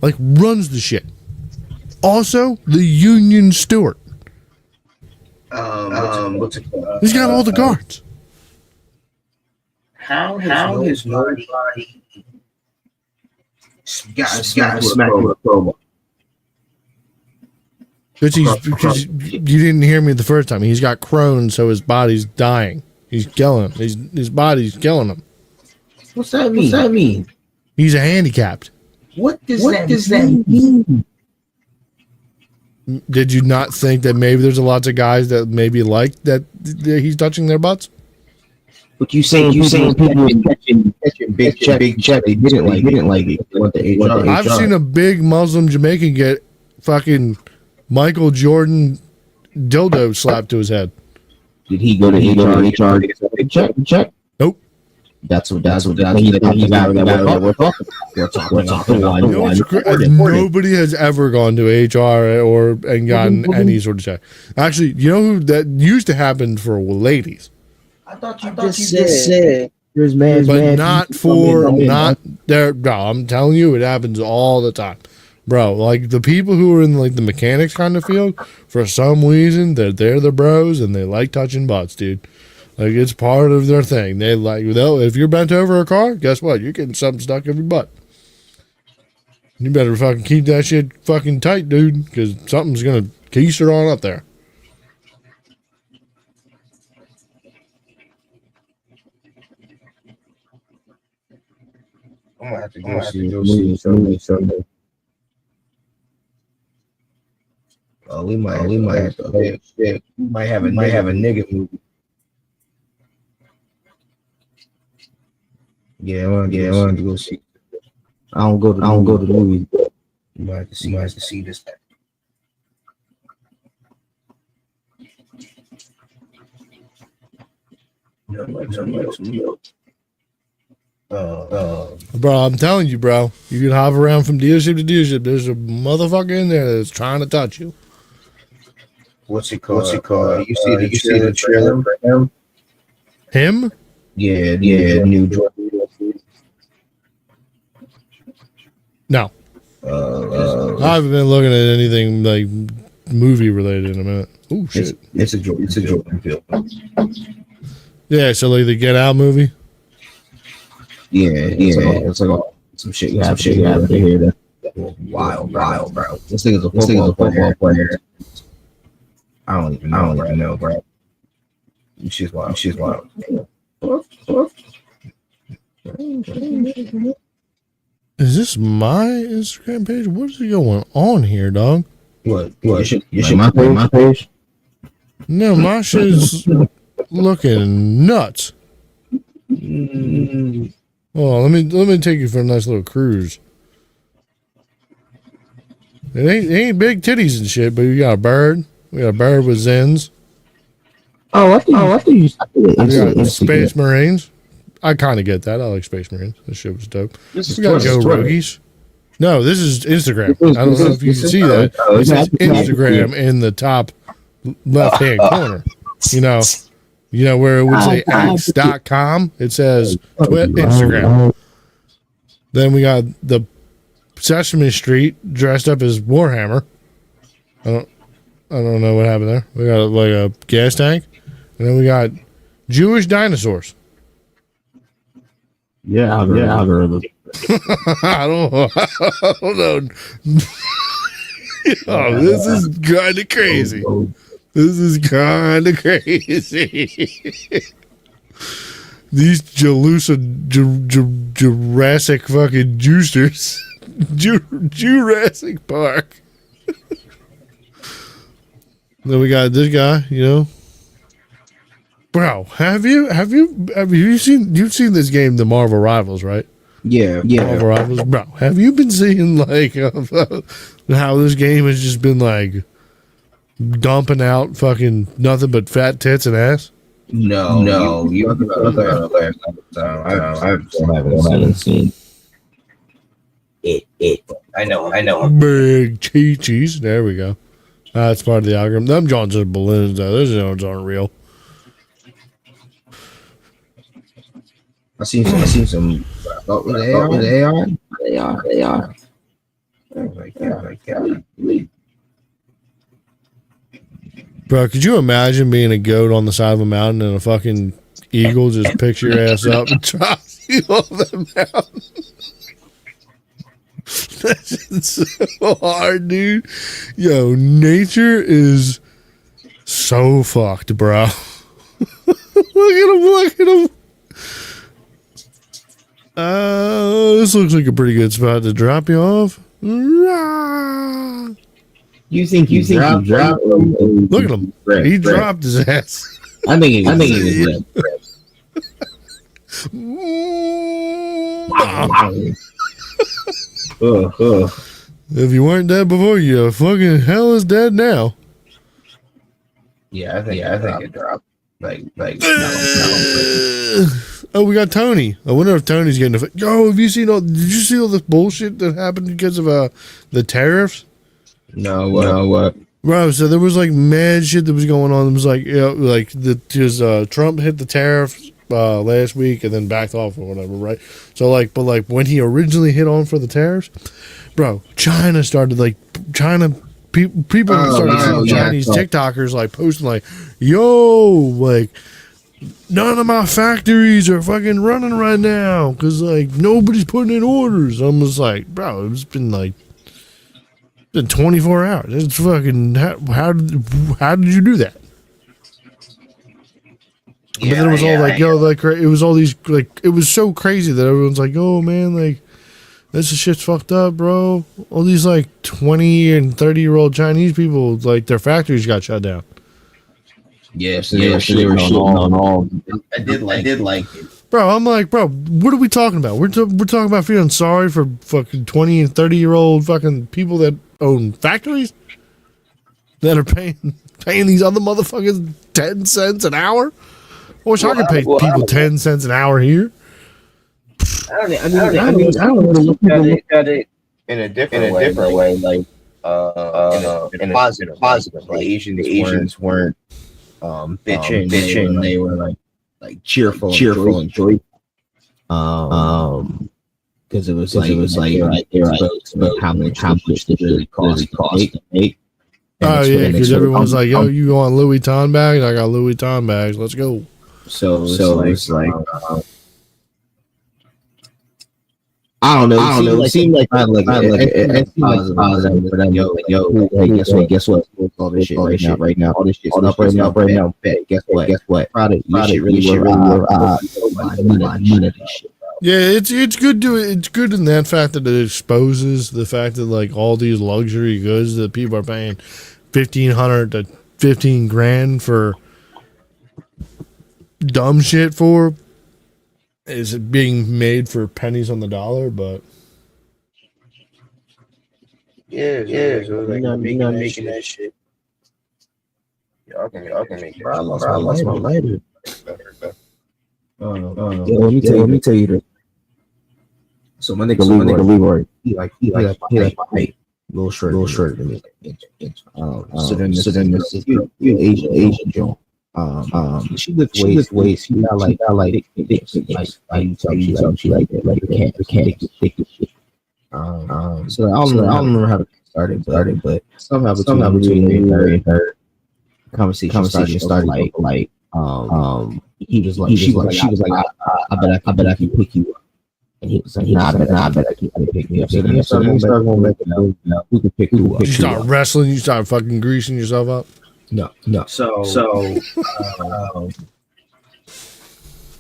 Like, runs the shit. Also, the union steward. What's it called? He's got all the cards. How has nobody got smacked with a crowbar? Because you didn't hear me the first time. He's got Crohn's, so his body's dying. He's killing him. His body's killing him. What's that mean? He's a handicapped. What does that mean? Did you not think that maybe there's a lot of guys that maybe like that he's touching their butts? But you saying people catching big check. They didn't like it. They want the HR. I've seen a big Muslim Jamaican get fucking Michael Jordan dildo slapped to his head. Did he go to HR to get a big check? Nope. That's what we're talking about. You know nobody has ever gone to HR and gotten any sort of check. Actually, you know who that used to happen for ladies. I thought you just said there's man, but not for not there. No, I'm telling you, it happens all the time, bro. Like the people who are in like the mechanics kind of field, for some reason they're the bros and they like touching butts, dude. Like it's part of their thing. They like, if you're bent over a car, guess what? You're getting something stuck in your butt. You better fucking keep that shit fucking tight, dude, because something's gonna keister on up there. I'm gonna have to go see Sunday. Oh, we might have to. We might have a nigga movie. Yeah, I want to go see. I don't go to the movies. You might have to see this. Bro, I'm telling you, bro. You can hop around from dealership to dealership. There's a motherfucker in there that's trying to touch you. What's it called? You see the trailer for him? Him? Yeah, new Jordan. No. I haven't been looking at anything like movie related in a minute. Oh shit! It's a Jordan film. Yeah, so like the Get Out movie. Yeah. It's like some shit. You have to hear that. Wild, bro. This thing is a football player. I don't even know, bro. She's wild. Is this my Instagram page? What is going on here, dog? What? You should my page? No, my shit's looking nuts. Oh, let me take you for a nice little cruise. It ain't big titties and shit, but we got a bird. We got a bird with Zens. I think you. We got Space Marines. I kind of get that. I like Space Marines. This shit was dope. We got Go Rogies. No, this is Instagram. I don't know if you can see that. This is Instagram in the top left-hand corner. You know where it would say X.com. It says Instagram. Then we got the Sesame Street dressed up as Warhammer. I don't know what happened there. We got like a gas tank, and then we got Jewish dinosaurs. Yeah, algorithm. I don't know. Oh, this is kind of crazy. This is kind of crazy. These Jurassic fucking juicers. Jurassic Park. Then we got this guy, Bro, have you seen this game, The Marvel Rivals, right? Yeah. Marvel Rivals, bro. Have you been seeing like how this game has just been like dumping out fucking nothing but fat tits and ass? No. You talking about that? I haven't seen it. I know. Big cheese. There we go. That's part of the algorithm. Them Johns are balloons, though. Those Johns aren't real. I seen some. They are. Bro, could you imagine being a goat on the side of a mountain and a fucking eagle just picks your ass up and drops you off the mountain? That's so hard, dude. Yo, nature is so fucked, bro. Look at him. This looks like a pretty good spot to drop you off. You think you dropped? Look at him. He dropped his ass. I think he was If you weren't dead before, you fucking hell is dead now. Yeah, I think it dropped. Like. Oh, we got Tony. I wonder if Tony's getting a. Yo, did you see all this bullshit that happened because of the tariffs? No, what? Bro, so there was like mad shit that was going on. It was like, because Trump hit the tariffs last week and then backed off or whatever, right? So but when he originally hit on for the tariffs, bro, China started people started seeing Chinese TikTokers like posting like, yo, like none of my factories are fucking running right now because like nobody's putting in orders. I'm just like, bro, it's been 24 hours. It's fucking how did you do that? But then it was all like, yo, like it was all these like it was so crazy that everyone's like, oh man, like this shit's fucked up, bro. All these like 20 and 30-year-old Chinese people, like their factories got shut down. Yes, they were shitting on all. I did like it. Bro, I'm like, bro, what are we talking about? We're talking about feeling sorry for fucking 20 and 30-year-old fucking people that own factories that are paying these other motherfuckers 10 cents an hour. I wish I could pay people 10 cents an hour here. I don't want to look at it in a different way, like in a positive. Like Asians weren't bitching. They were like cheerful and joyful. because it was like they're exposed how much this really cost to make. Oh yeah, because everyone's like, "Yo, you want Louis Vuitton bags? I got Louis Vuitton bags. Let's go." So it's like I don't know. It seemed like it seemed like positive for them. Yo, hey, guess what? All this shit right now. All this shit's up right now. Bet. Guess what? Product really shit. Yeah, it's good to it's good in that fact that it exposes the fact that like all these luxury goods that people are paying $1,500 to $15,000 for dumb shit for is being made for pennies on the dollar, but yeah. So like, you're not making that shit. Y'all can make it. I lost my lighter. Let me tell you this. So my nigga Leroy, he like my height, little short than me. So then this Asian Joan. She lifts weights. She got like thick. She like that. Like the cat thick as shit. So I don't remember how it started, but somehow between me and her conversation started like he was like she was like I bet I can pick you up. And he was like, nah, I bet I can pick me up. So then we start going back and forth. Who can pick who up? you start wrestling, you start fucking greasing yourself up. No. So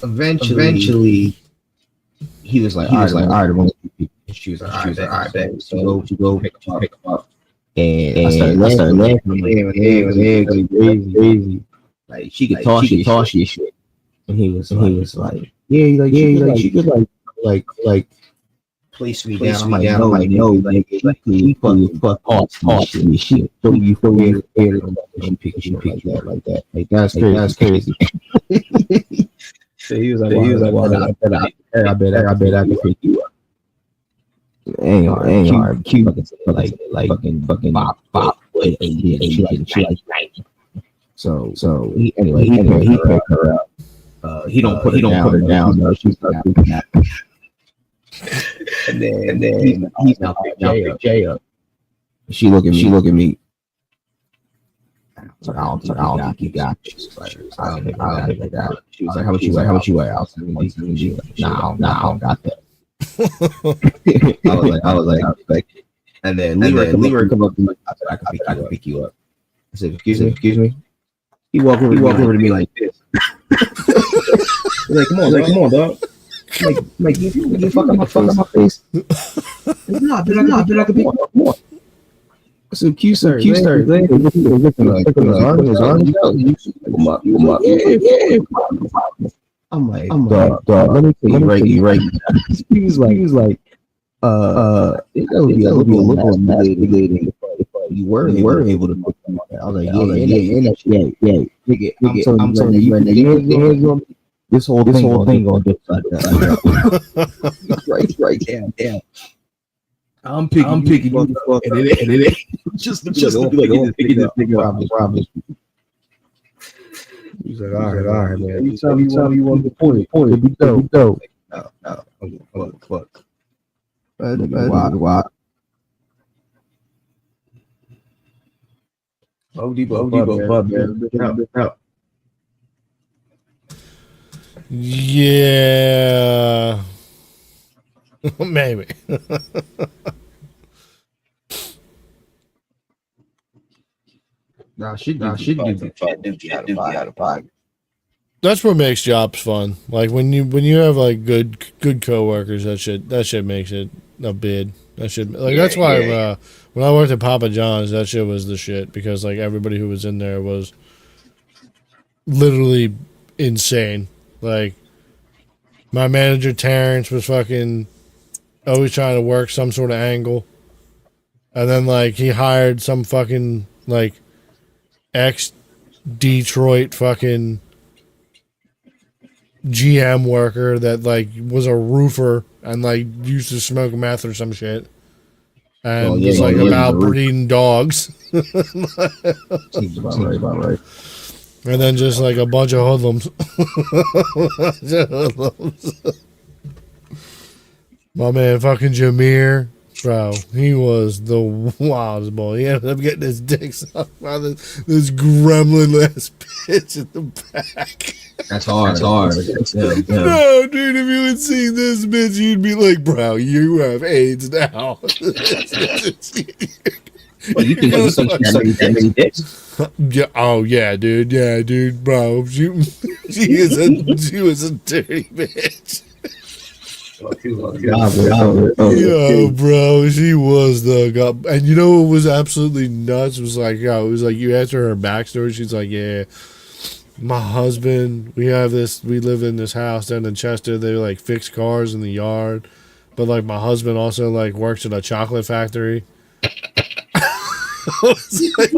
eventually he was like, all right, she was like, all right, bet. So go pick him up. And I started laughing. It was crazy. Like she could toss you shit. And he was like, yeah, she could like place me down. I'm like, no, like he fuck off me shit. So you feel me? She pick like that. Like that's crazy. So he was like, well, I bet I can pick you up. Hang on, cute, like fucking bop, and she like 90. So he picked her up. He don't put her down. No, she starts freaking out. And then he's now picked Jay up. She look at me. I don't think you got this. I don't think I got it. She was like, how about you weigh? I was like, nah, I don't got that. I was like, and then Leroy come up to me. I said, I can pick you up. I said, excuse me. He walked over to me like this. He's like, come on, dog. Like, you fuck up my face. No, I bet I could pick you up more. So Q started his arms. Yeah. I'm like, dog, let me tell you right. He was like, it would be a little intimidating if you were able to pick them up. I was like, yeah. I'm telling you right now, this whole thing gonna get right down. I'm picking you the fuck up, and it ain't just to be like, picking this nigga up. Promise. He's like, all right, man. You tell me you want the point. Here we go. No. Fuck. Why? Home Depot, man. Yeah. Maybe. She do out of pocket. That's what makes jobs fun. Like when you have like good coworkers, that shit makes it a bid. That shit that's why when I worked at Papa John's, that shit was the shit because like everybody who was in there was literally insane. Like my manager Terrence was fucking always trying to work some sort of angle, and then like he hired some fucking like ex-Detroit fucking GM worker that like was a roofer and like used to smoke meth or some shit and was like about breeding dogs. Seems about right. And then just like a bunch of hoodlums. My man, fucking Jameer, bro, he was the wildest boy. He ended up getting his dick sucked by this gremlin ass bitch in the back. That's hard. That's hard. Yeah. No, dude, if you would see this bitch, you'd be like, bro, you have AIDS now. Well, you think that many dicks? Yeah. Oh yeah, dude. Yeah, dude, bro. She was a dirty bitch. Yo, bro, she was the god. And you know what was absolutely nuts? It was like, it was like you asked her backstory. She's like, yeah, my husband, we live in this house down in Chester. They like fix cars in the yard, but like my husband also like works at a chocolate factory. I was like,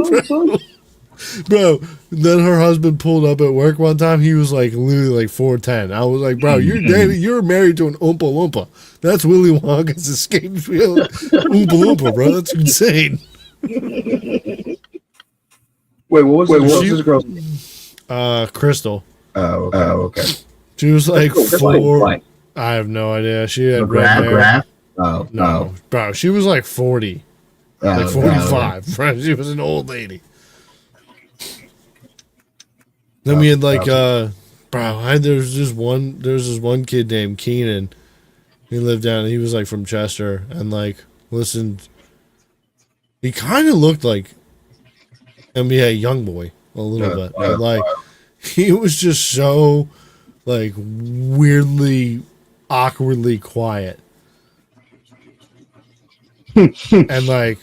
bro, then her husband pulled up at work one time. He was like literally like 4'10". I was like, bro, you're married to an Oompa Loompa. That's Willy Wonka's escape Oompa Loompa, bro. That's insane. Wait, what was this girl's name? Crystal. Oh, okay. She was like 4. I have no idea. She had red hair. Oh, No, bro, she was like 40. Like 45. She was an old lady. Then we had like there's this one kid named Keenan. He lived down, he was like from Chester, and like listened, he kind of looked like NBA Youngboy a little bit. But like he was just so like weirdly awkwardly quiet. And like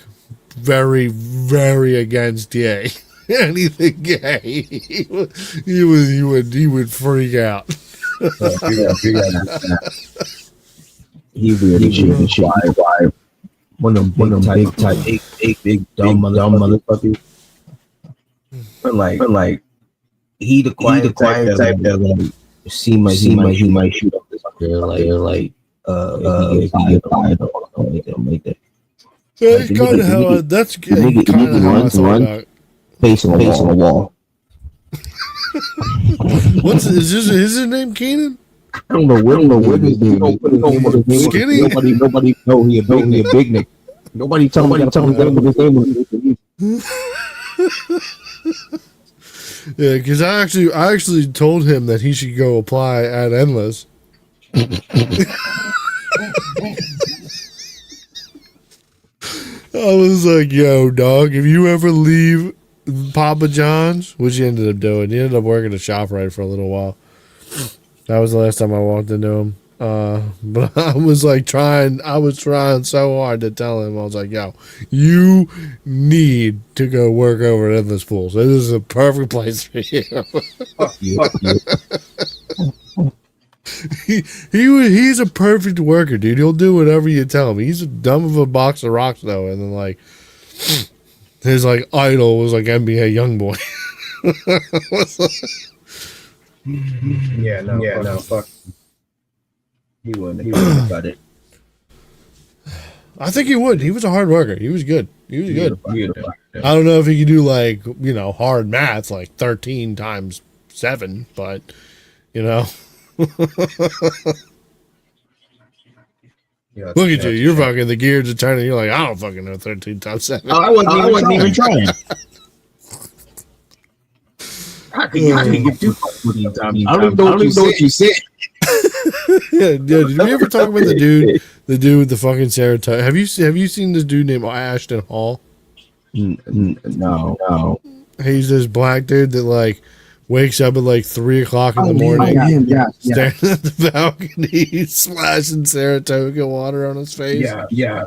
very, very against gay. Anything gay, he would freak out. He really why one of them big type big dumb motherfuckers. But like he the quiet type that like he might shoot up this girl like if he get fired or make that. Yeah, it's kind of how that's kind of how I thought about it. Facing a wall. Is his name Keenan? I don't know what his name is. Skinny? Nobody know he a big nigga. Nobody tell him what his name was. Yeah, because I actually told him that he should go apply at Endless. I was like, yo, dog, if you ever leave Papa John's, which he ended up doing, he ended up working at ShopRite for a little while. That was the last time I walked into him. But I was trying so hard to tell him. I was like, yo, you need to go work over at Endless Pools. This is a perfect place for you. He's a perfect worker, dude. He'll do whatever you tell him. He's dumb of a box of rocks, though. And then like his idol was NBA Youngboy. No, fuck. He wouldn't got it. I think he would. He was a hard worker. He was good. He was good. Yeah. I don't know if he could do hard math, 13 times 7, but Yeah, look at you. You're fucking the gears are turning. You're like, I don't fucking know 13 times 7. I wasn't even trying. I can get you 14 times. I don't even know what you said. Yeah, did we ever talk about the dude with the fucking Saratoga? Have you seen this dude named Ashton Hall? No. He's this black dude that wakes up at 3 o'clock in the morning, staring at the balcony, splashing Saratoga water on his face. Yeah.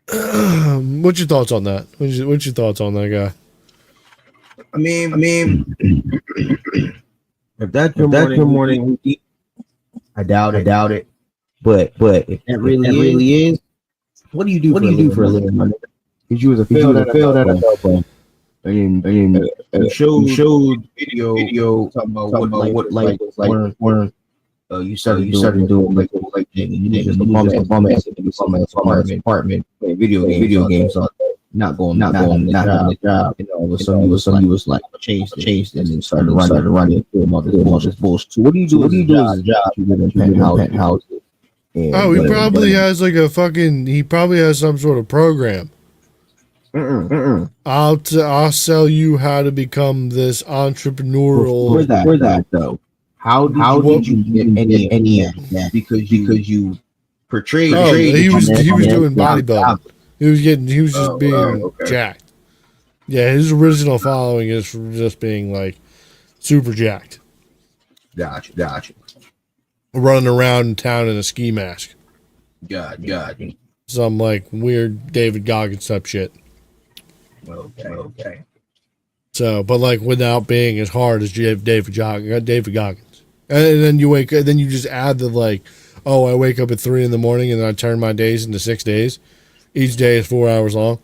What's your thoughts on that? What's your thoughts on that guy? I mean, if that's your morning routine, I doubt it. But if that really is, what do you do for a living? Because you was a failed NFL. I mean, showed video talking about what life was like. You started doing you just a bum ass apartment playing video games all day. Not having a job. All of a sudden you was like changed and then started running doing all this bullshit. So what do you do as a job? You live in penthouses. And Oh, he but- probably has like a fucking. He probably has some sort of program. I'll sell you how to become this entrepreneurial. For that though, how did you get any of that? Because you portrayed. Oh, he was doing Yeah. bodybuilding. He was just being okay. jacked. Yeah, his original following is from just being like super jacked, Gotcha. running around town in a ski mask, God. some like weird David Goggins type shit. Okay. So, but like without being as hard as David Goggins, and then you then you just add the like, oh, I wake up at 3 a.m. and then I turn my days into 6 days. Each day is 4 hours long.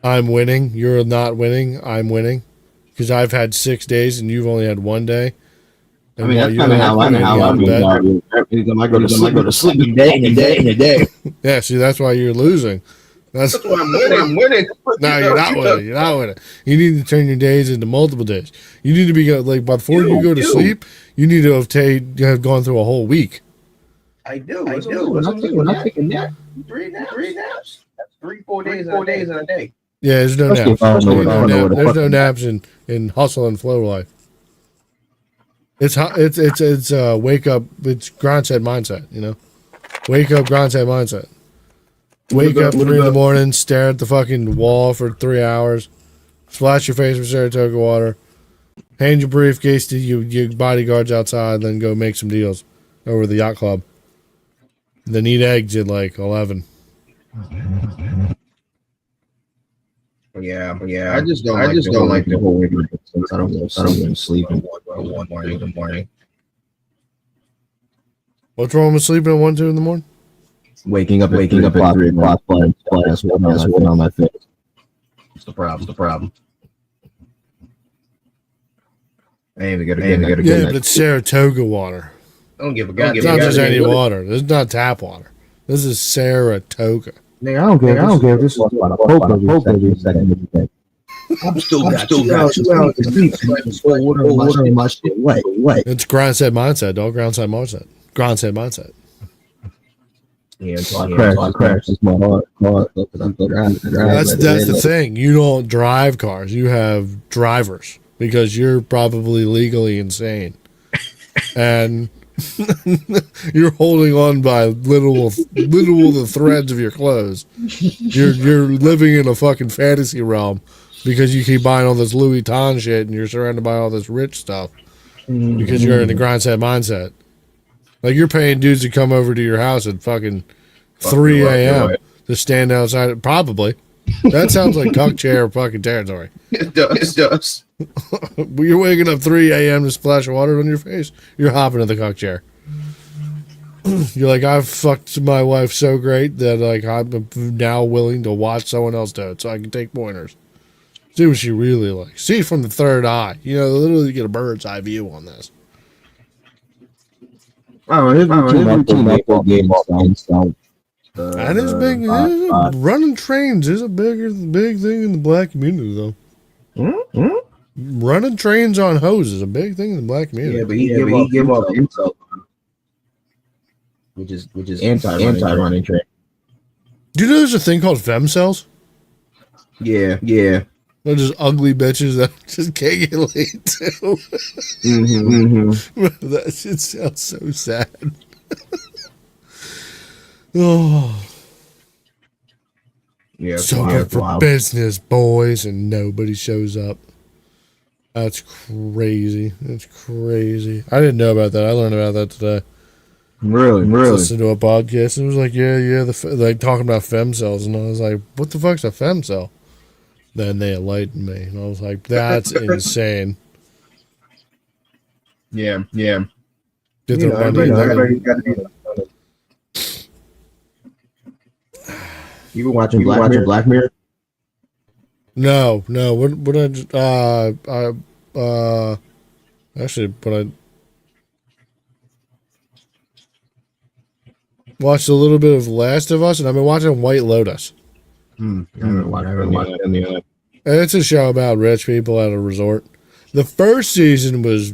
I'm winning. You're not winning. I'm winning because I've had 6 days and you've only had 1 day. I mean, that's kind of how I go to sleep in a day. Yeah, see, that's why you're losing. That's why I'm winning. No, you're not winning. You're not winning. You need to turn your days into multiple days. You need to be like before you go to sleep. You need to have gone through a whole week. I do. When I'm taking nap, 3 naps. That's 4 days in a day. Yeah, there's no naps. There's no naps in hustle and flow life. It's wake up. It's grind set mindset. You know, wake up, grind set mindset. Wake up 3 a.m, stare at the fucking wall for 3 hours, splash your face with Saratoga water, hand your briefcase to your bodyguards outside, then go make some deals over the yacht club. Then eat eggs at like 11. Yeah. I just don't like the whole waking up. I don't go to sleep in one morning. What's wrong with sleeping at 1, 2 in the morning? Waking up at 3 o'clock, playing one on my face. It's the problem. I ain't even gotta Yeah, but it's Saratoga water. I don't give a god. It's not just any water. This is not tap water. This is Saratoga. Nigga, I don't care if this is about a poke every second of the day. I'm still got 2 hours to sleep. Water in my shit. What? It's grind set mindset, dog. Grind set mindset. Grind set mindset. Yeah, I crashed this my heart. That's the thing. You don't drive cars. You have drivers because you're probably legally insane, and you're holding on by literal the threads of your clothes. You're living in a fucking fantasy realm because you keep buying all this Louis Vuitton shit and you're surrounded by all this rich stuff because you're in the grind set mindset. Like you're paying dudes to come over to your house at fucking 3 a.m. to stand outside. Probably. That sounds like cuck chair fucking territory. It does. You're waking up 3 a.m. to splash water on your face. You're hopping in the cuck chair. You're like, I've fucked my wife so great that like I'm now willing to watch someone else do it so I can take pointers. See what she really likes. See from the third eye. You know, literally get a bird's eye view on this. That is big. Running trains is a big thing in the black community, though. Running trains on hose is a big thing in the black community. Yeah, but he gave up himself, which is anti-running train. Do you know there's a thing called femcells? Yeah. They're just ugly bitches that just can't get laid too. That shit sounds so sad. Oh. Yeah. So good for business, boys, and nobody shows up. That's crazy. That's crazy. I didn't know about that. I learned about that today. Really. Listened to a podcast and it was like, like talking about femcells, and I was like, what the fuck's a femcell? Then they enlightened me, and I was like, that's insane. Yeah. Get their money. Everybody got to be. You been watching Black Mirror? No. What I just actually, but I watched a little bit of Last of Us, and I've been watching White Lotus. I haven't watched any of that. And it's a show about rich people at a resort. The first season was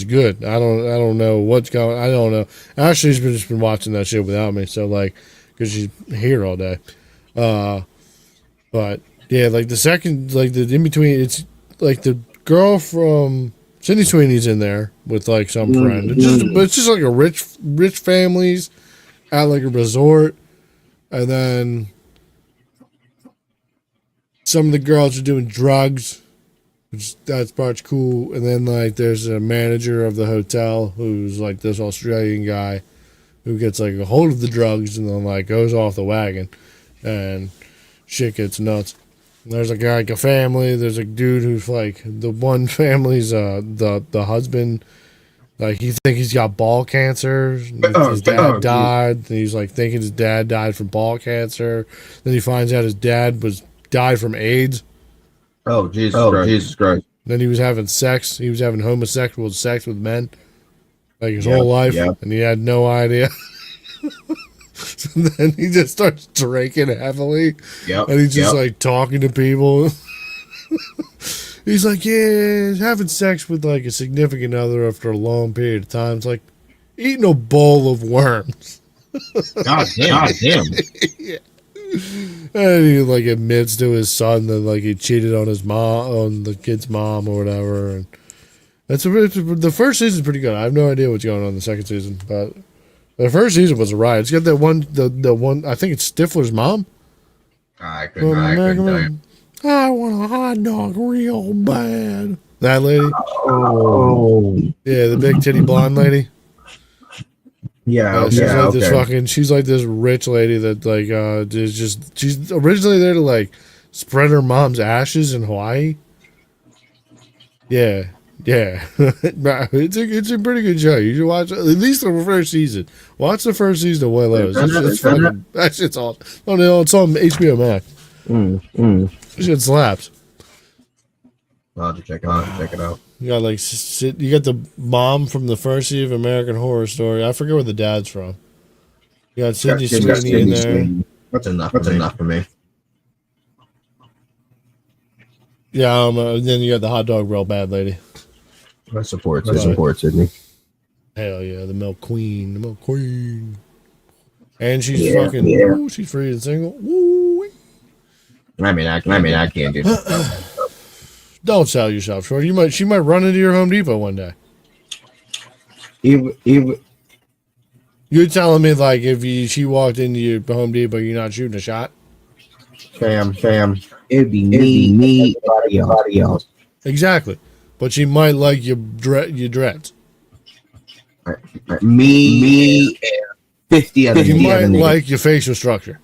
good. I don't know what's going. I don't know. Ashley's just been watching that shit without me, so like, because she's here all day. But yeah, like the second, like the in between, it's like the girl from Sydney Sweeney's in there with like some friend. But it's just like a rich families at like a resort, and then some of the girls are doing drugs, which that part's cool. And then like there's a manager of the hotel who's like this Australian guy who gets like a hold of the drugs and then like goes off the wagon, and shit gets nuts. There's a guy, like a family. There's a dude who's like the one family's the husband. Like he think he's got ball cancer. His dad died. And he's like thinking his dad died from ball cancer. Then he finds out his dad died from AIDS. Oh Jesus Christ! Then he was having sex. He was having homosexual sex with men, like his whole life, and he had no idea. So then he just starts drinking heavily, and he's just like talking to people. He's like, yeah, having sex with like a significant other after a long period of time. It's like eating a bowl of worms. God damn! Yeah. And he like admits to his son that like he cheated on his mom, on the kid's mom or whatever. And the first season's pretty good. I have no idea what's going on in the second season, but the first season was a riot. It's got that one, the one, I think it's Stifler's mom. I couldn't tell you. I want a hot dog real bad. That lady? Oh. Yeah, the big titty blonde lady. She's like this rich lady that like she's originally there to like spread her mom's ashes in Hawaii. Yeah. It's a pretty good show. You should watch at least the first season. Watch the first season of White Lotus. It's fucking, that shit's all. Oh no, it's on HBO Max. Shit slaps. I'll have to check it out. You got like you got the mom from the first season of American Horror Story. I forget where the dad's from. You got Sydney Sweeney in there. That's enough for me. Yeah, then you got the hot dog real bad lady. I support Sydney. Hell yeah, the milk queen. And she's fucking. Ooh, she's free and single. Woo. I mean, I can't do that. Don't sell yourself short. She might run into your Home Depot one day. Even You're telling me like if she walked into your Home Depot, you're not shooting a shot? Fam. It'd be me, everybody else. Exactly, but she might like your dreads. Me, and 50 other. She might like your facial structure.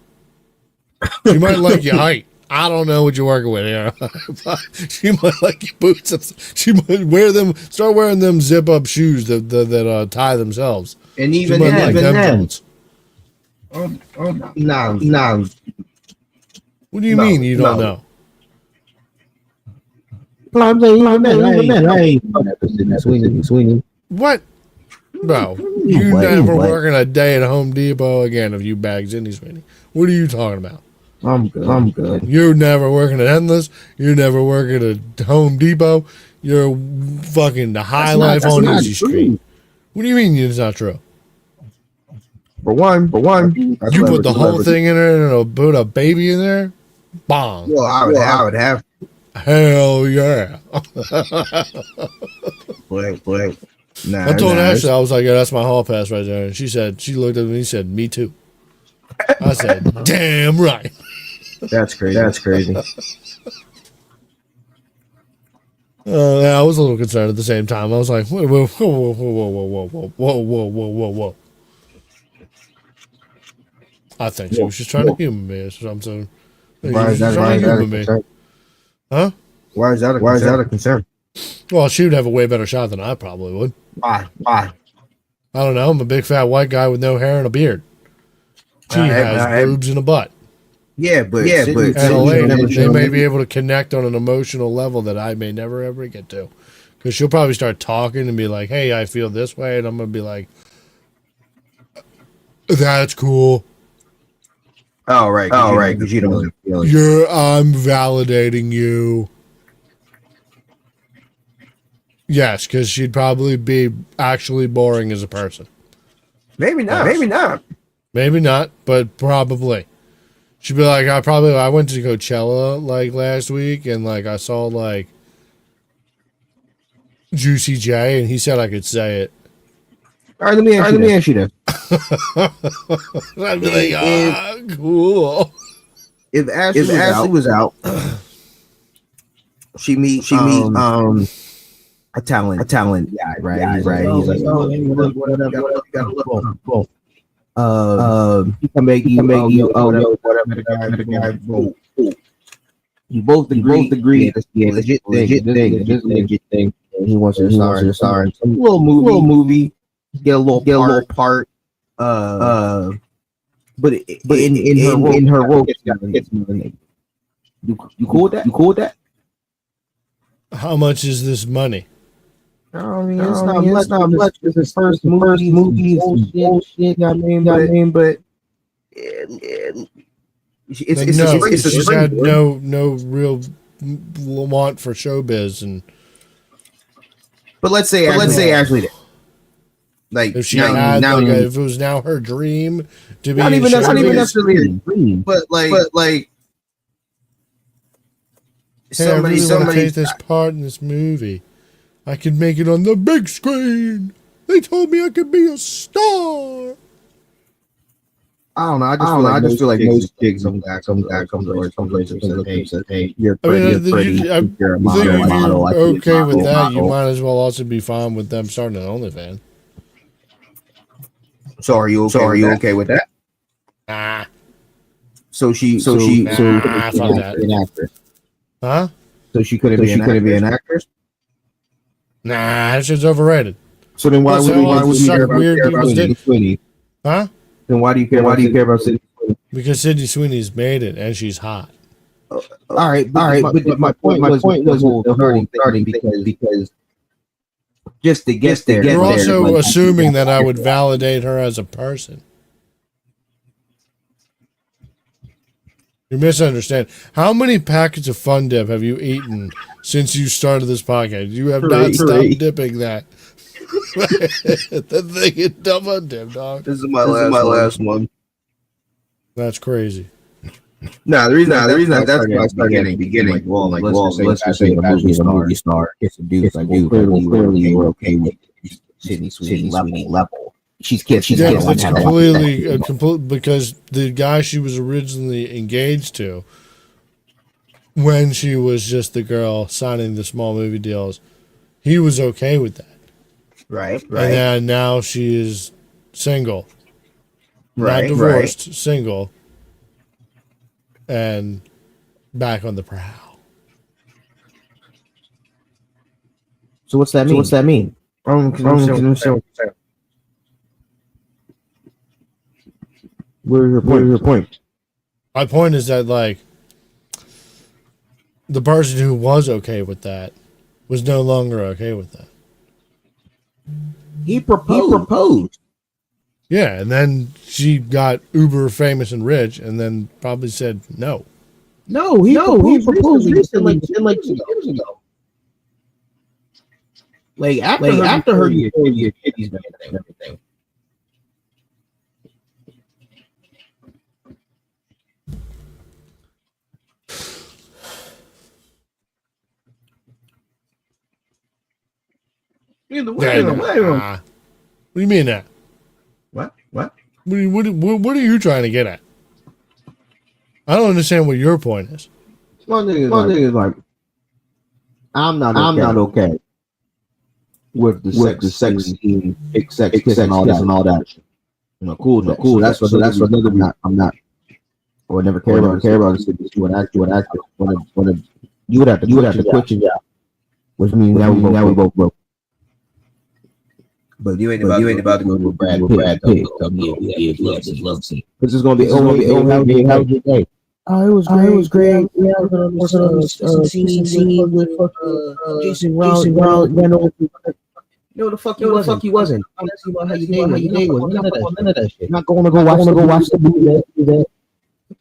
She might like your height. I don't know what you're working with here. She might like your boots. She might start wearing them zip up shoes that tie themselves. And even then. No. What do you mean you don't know? Sweeney. What? Bro, you never working a day at Home Depot again if you bag Sydney Sweeney. What are you talking about? I'm good. You're never working at Endless. You're never working at Home Depot. You're fucking the high life on Easy Street. What do you mean it's not true? For one, You put the whole thing in there and put a baby in there? Bomb. Well, I would have. Hell yeah. Wait. Nah, I told Ashley, I was like, yeah, that's my hall pass right there. And she looked at me and said, me too. I said, damn right. That's crazy. Yeah, I was a little concerned at the same time. I was like, whoa. I think she was just trying to humor me or something. Why is that a concern? Huh? Why is that a concern? Well, she would have a way better shot than I probably would. Why? I don't know. I'm a big fat white guy with no hair and a beard. She has boobs and a butt. Yeah, but and a lady, they may be able to connect on an emotional level that I may never ever get to. Because she'll probably start talking and be like, hey, I feel this way. And I'm going to be like, that's cool. Oh, right. Because you don't feel it. I'm validating you. Yes, because she'd probably be actually boring as a person. Maybe not. Maybe not. Maybe not, but probably. She'd be like, I went to Coachella like last week, and like I saw like Juicy J, and he said I could say it. All right, let me ask you this. I'd be like, cool. If Ashley was out, she meet a talent guy, right? Yeah, right. He's like, oh, whatever. He can make you, whatever the guy. Boom. You both agree it's a legit thing. And he wants to star in some little movie, get a little part. But in her role, you cool with that? You cool with that? How much is this money? I mean, it's not much. It's his first movie. Bullshit. I mean, but she's had no real want for showbiz, and but let's say Ashley did. Like if she had, if it was now her dream to be, not even necessarily her dream, but like. Hey, I really want to take this part in this movie. I could make it on the big screen. They told me I could be a star. I don't know. I just feel like most chicks come to someplace and say, "Hey, you're pretty. You're a model. Okay with that, you might as well also be fine with them starting an OnlyFans. So are you okay with that? Nah. So fuck that. An actress. Huh? So she couldn't be an actress? Nah, that shit's overrated. So then why would you care about Sydney Sweeney? Huh? Then why do you care about Sydney Sweeney? Because Sydney Sweeney's made it and she's hot. All right. But my point was starting because just to get there. You're also assuming that I would validate her as a person. You misunderstand. How many packets of Fun Dip have you eaten since you started this podcast? You have not stopped dipping that. That thing is dumb on dip, dog. This is my last one. That's crazy. No, the reason that's why I started beginning. Let's just say the movie star. It's a dude. Like, clearly you were okay with Sydney Sweeney level. She's it's completely because the guy she was originally engaged to, when she was just the girl signing the small movie deals, he was okay with that. Right. And then now she is single, not divorced, single, and back on the prowl. So what's that mean? Where's your point? My point is that, like, the person who was okay with that was no longer okay with that. He proposed. Yeah, and then she got uber famous and rich, and then probably said no. No, he proposed recently, like 2 years ago. Like after her your kidneys and everything. What do you mean that? What? What are you trying to get at? I don't understand what your point is. One thing is like, I'm not okay with the sex scene, sex and all that. You know, cool. That's what I'm not. I would never care about this. You would have to quit your job, which means now we both broke. But you ain't about to go to Brad Pitt. Love scene. This is gonna be how was your day? Oh, it was great. Yeah, I was on a scene with Jason Reynolds. No, the fuck you wasn't. I'm asking about how your day was. None of that shit. I'm not going to go watch the movie.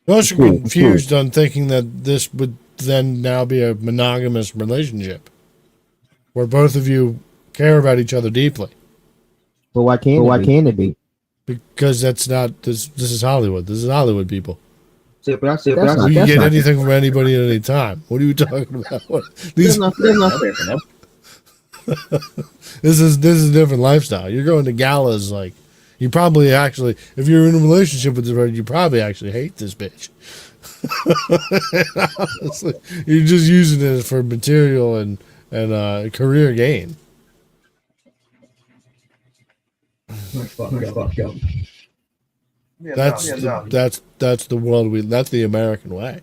I'm also confused on thinking that this would then now be a monogamous relationship. where both of you care about each other deeply. But why can't it be? Because that's not this. This is Hollywood. This is Hollywood people. See, but that's You not, can that's get not, anything from anybody at any time. What are you talking about? that's not fair enough. This is a different lifestyle. You're going to galas like you probably actually, if you're in a relationship with this person, you probably actually hate this bitch. Honestly, you're just using it for material and career gain. Yeah, That's the world that's the American way.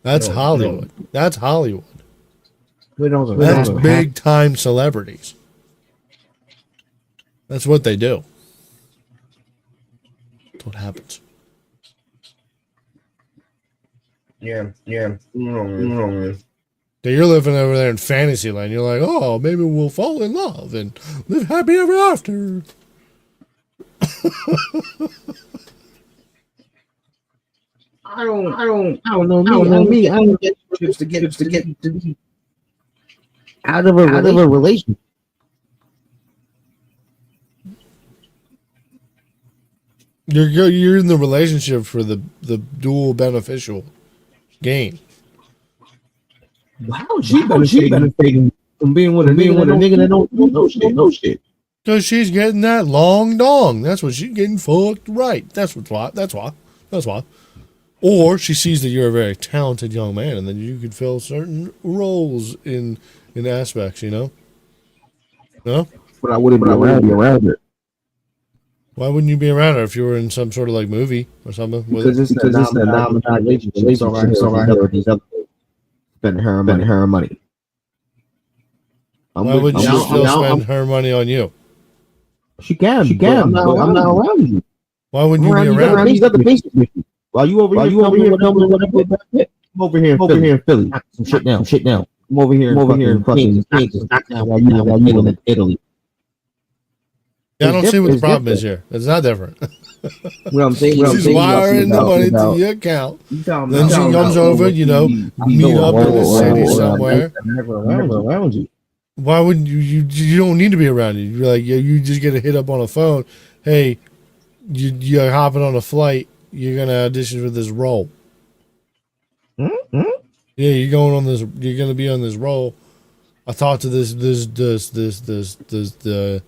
That's Hollywood. That's Hollywood. That's big time celebrities. That's what they do. That's what happens. Yeah. Yeah, you're living over there in Fantasyland. You're like, oh, maybe we'll fall in love and live happy ever after. I don't know me. I don't get trips to get out of a relationship. You're in the relationship for the dual beneficial gain. How she benefiting from being with a nigga that don't know shit. Because she's getting that long dong. That's what she's getting fucked right. That's why. Or she sees that you're a very talented young man, and then you could fill certain roles in aspects, you know? No? But I wouldn't be around her. Why wouldn't you be around her if you were in some sort of like movie or something? Because it's a non-monogamic relationship. So I with these other people. Spending her money. Why would she still spend her money on you? She can. I'm not around you. Why wouldn't you be around these other basic bitches? While you over here filming whatever, I'm over here in Philly. Some shit now. I'm over here in fucking while you in Italy. Yeah, I don't see what the problem is here. It's not different. What I'm saying, she's wiring the money to your account. Then she comes over, meet up in the city somewhere. Around you. Why wouldn't you? You don't need to be around you. You're like, you just get a hit up on a phone. Hey, you're hopping on a flight. You're gonna audition for this role. Mm-hmm. Yeah, you're going on this. You're gonna be on this role. I talked to this the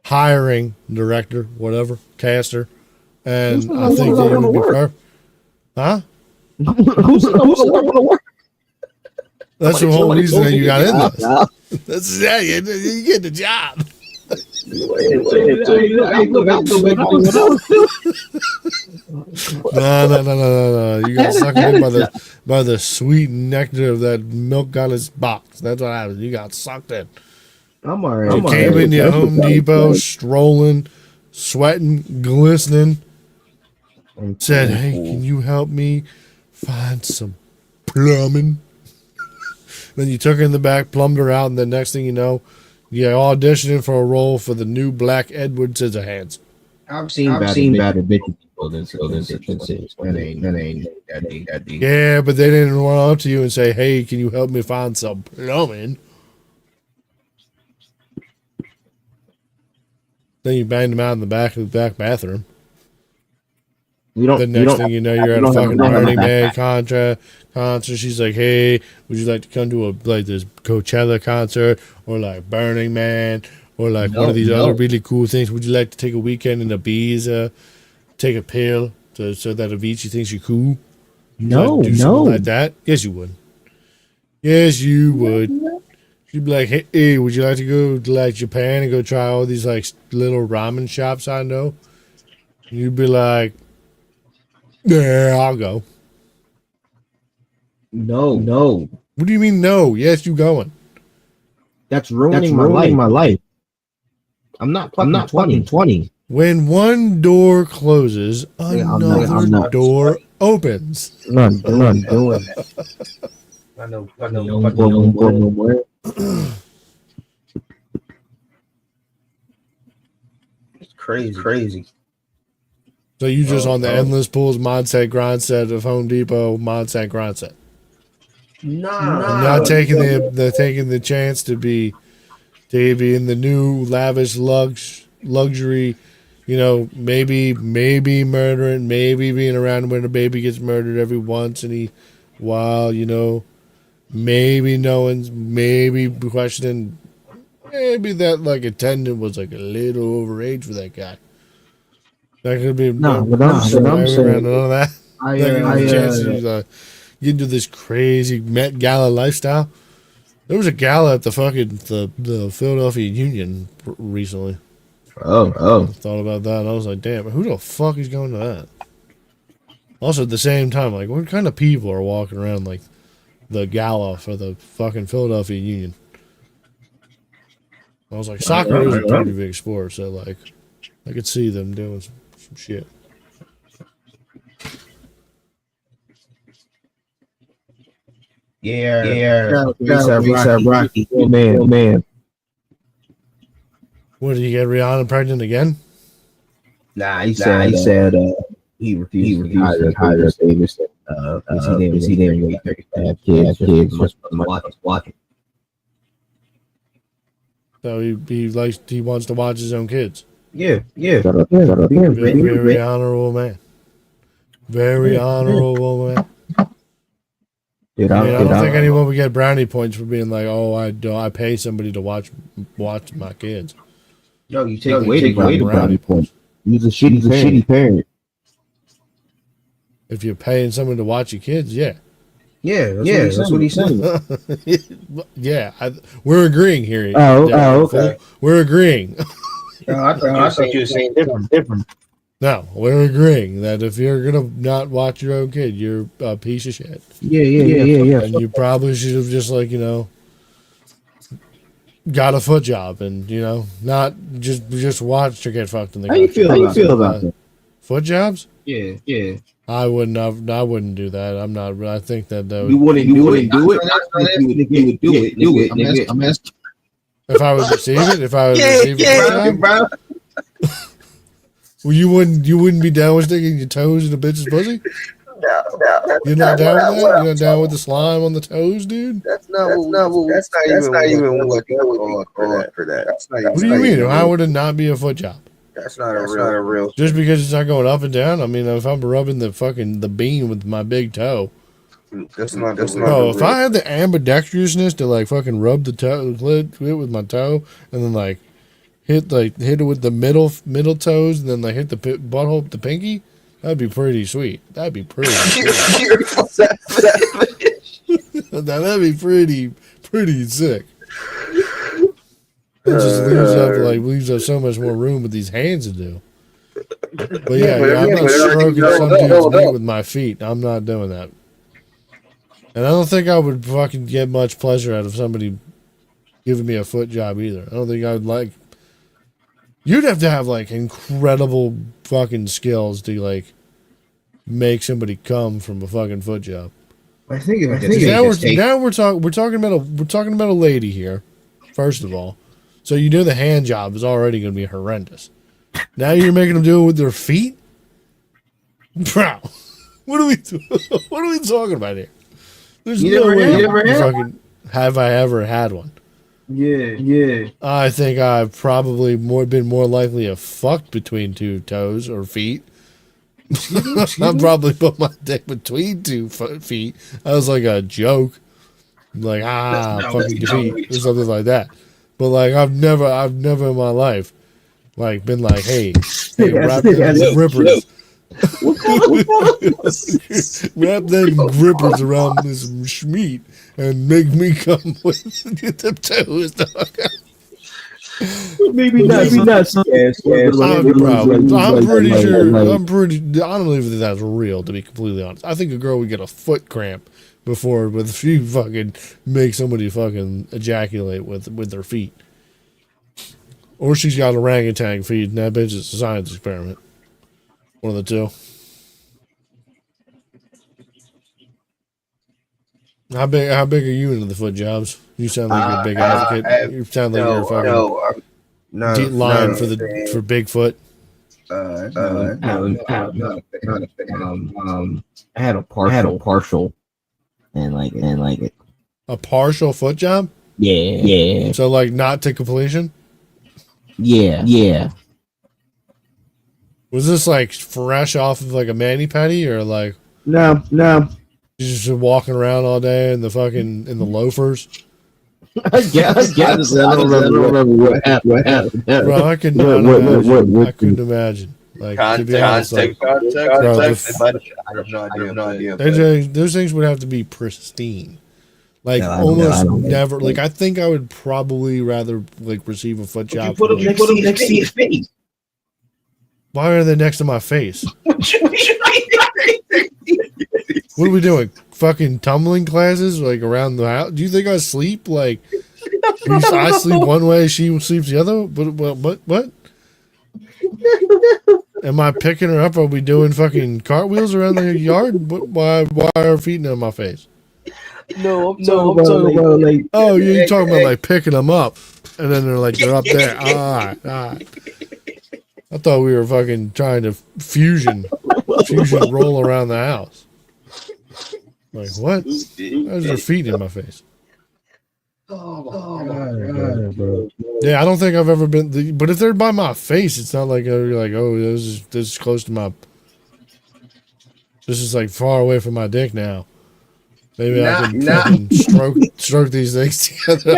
hiring director, whatever, caster, and I think that you would be perfect. Huh? Who's gonna work? That's the whole reason that you got in this. That's you get the job. No. You got sucked in by the sweet nectar of that milk goddess box. That's what happened. You got sucked in. I'm alright. You came in your Home Depot, strolling, sweating, glistening. Said, "Hey, can you help me find some plumbing?" Then you took her in the back, plumbed her out, and the next thing you know, you're auditioning for a role for the new Black Edward Scissorhands. I've seen better bitches than that ain't. Yeah, but they didn't run up to you and say, "Hey, can you help me find some plumbing?" Then you banged them out in the back of the back bathroom. The next thing you know, you're at a fucking Burning Man concert. She's like, "Hey, would you like to come to this Coachella concert or like Burning Man or like one of these other really cool things? Would you like to take a weekend in Ibiza, take a pill so that Avicii thinks you're cool? No, like that. Yes, you would. Yes, you would. She'd be like, "Hey, would you like to go to like Japan and go try all these like little ramen shops I know?" And you'd be like, "Yeah, I'll go." No. What do you mean no? Yes, you going. That's ruining my life. I'm not fucking 20. When one door closes, another door opens. I'm not doing that. I know. It's crazy. So you just on the endless pools mindset grind set of Home Depot mindset grind set. I'm not taking the taking the chance to be in the new lavish luxury, maybe murdering, maybe being around when a baby gets murdered every once in a while, maybe no one's maybe questioning, maybe that like attendant was like a little overage for that guy. That could be No, what I'm saying, none of that. I Get into this crazy Met Gala lifestyle. There was a gala at the Philadelphia Union recently. I thought about that and I was like, damn, who the fuck is going to that? Also at the same time, like, what kind of people are walking around like the gala for the fucking Philadelphia Union? I was like, soccer is a pretty big sport, so like I could see them doing some shit. Yeah. Rocky. Oh man. What, did you get Rihanna pregnant again? Nah, he said he refused to hire Davis. Because he didn't really have kids. Watching. So he wants to watch his own kids. Yeah. Very honorable man. Very honorable man. Dude, I don't think anyone would get brownie points for being like, "Oh, I pay somebody to watch my kids." No, you take away the brownie points. He's a shitty parent. If you're paying someone to watch your kids, yeah. That's what he said. Yeah, we're agreeing here. Okay. We're agreeing. I thought you were saying different. No, we're agreeing that if you're gonna not watch your own kid, you're a piece of shit. Yeah. And you probably should have just got a foot job and not just watched her get fucked in the. How you feel about that? Foot jobs? Yeah. I wouldn't do that. I'm not. I think that You wouldn't do it. You would do it. I'm asking. if I would receive it, bro. Well, you wouldn't be down with sticking your toes in a bitch's pussy? No. You're not down with that? You're not down with the slime on the toes, dude? That's not even what you for that. What do you mean? How would it not be a foot job? That's not a real. Just because it's not going up and down? I mean, if I'm rubbing the bean with my big toe. That's not. Bro, if I had the ambidextrousness to like fucking rub the toe with my toe and then like hit it with the middle toes and then like hit the butthole with the pinky, that'd be pretty sweet. That'd be pretty. That'd be pretty sick. It just leaves up so much more room with these hands to do. But I'm not stroking some dude's meat with my feet. I'm not doing that. And I don't think I would fucking get much pleasure out of somebody giving me a foot job either. I don't think I would like. You'd have to have like incredible fucking skills to like make somebody come from a fucking foot job. I think we're talking about a lady here. First of all, so the hand job is already going to be horrendous. Now you're making them do it with their feet, bro. What are we talking about here? There's no way. Have I ever had one? Yeah. I think I've probably been more likely to fucked between two toes or feet. I've probably put my dick between two feet. That was like a joke, like fucking your feet or something like that. But like I've never in my life like been like, hey wrap them grippers. Wrap them grippers around this schmeat and make me come with the toes, dog. Maybe not. I'm pretty sure. I don't even think that's real, to be completely honest. I think a girl would get a foot cramp before she fucking make somebody fucking ejaculate with their feet, or she's got orangutan feet, and that bitch is a science experiment. One of the two. How big are you into the foot jobs? You sound like you're a big advocate. You sound like you're a fucking line for Bigfoot. I had a partial and like it. A partial foot job? Yeah. So like not to completion? Yeah. Was this like fresh off of like a mani-pedi or like No. you just walking around all day in the loafers? I guess. I don't remember what happened. Bro, I couldn't imagine. I couldn't imagine. Like to be honest, like, bro, I have no idea. those things would have to be pristine. Like No, I almost don't never. Like I think I would probably rather like receive a foot job. Put them next to your face. Why are they next to my face? What are we doing? Fucking tumbling classes like around the house? Do you think I sleep like I sleep one way, she sleeps the other? What? Am I picking her up? Are we doing fucking cartwheels around the yard? Why are her feet in my face? No, I'm talking about like. Oh, you're talking about like picking them up, and then they're up there. All right. I thought we were fucking trying to fusion roll around the house. Like what? How's her feet in my face? Oh, Yeah, I don't think I've ever been. But if they're by my face, it's not like you're like, oh, this is close to my. This is like far away from my dick now. Maybe I can fucking stroke these things together.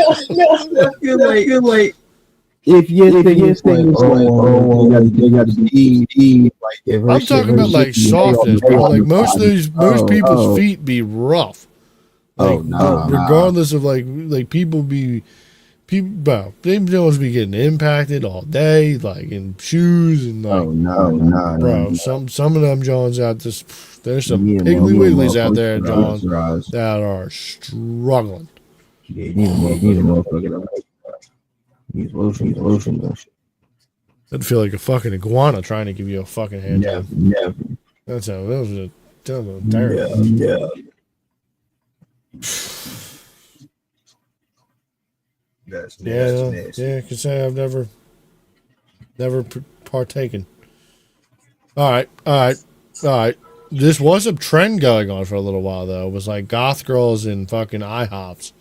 Good late. If you think it's like, you got to be like. I'm talking about like softness, bro. Like most people's feet be rough. Like, regardless of like people, bro, they don't be getting impacted all day, like in shoes and like. Bro, some of them Johns out this. There's some Piggly Wigglies out there, John, that are struggling. Yeah, you need a motherfucker. He's lotion. I'd feel like a fucking iguana trying to give you a fucking hand job. Never. That was terrible. Yeah. Yeah, can say I've never partaken. All right. This was a trend going on for a little while though. It was like goth girls in fucking IHOPs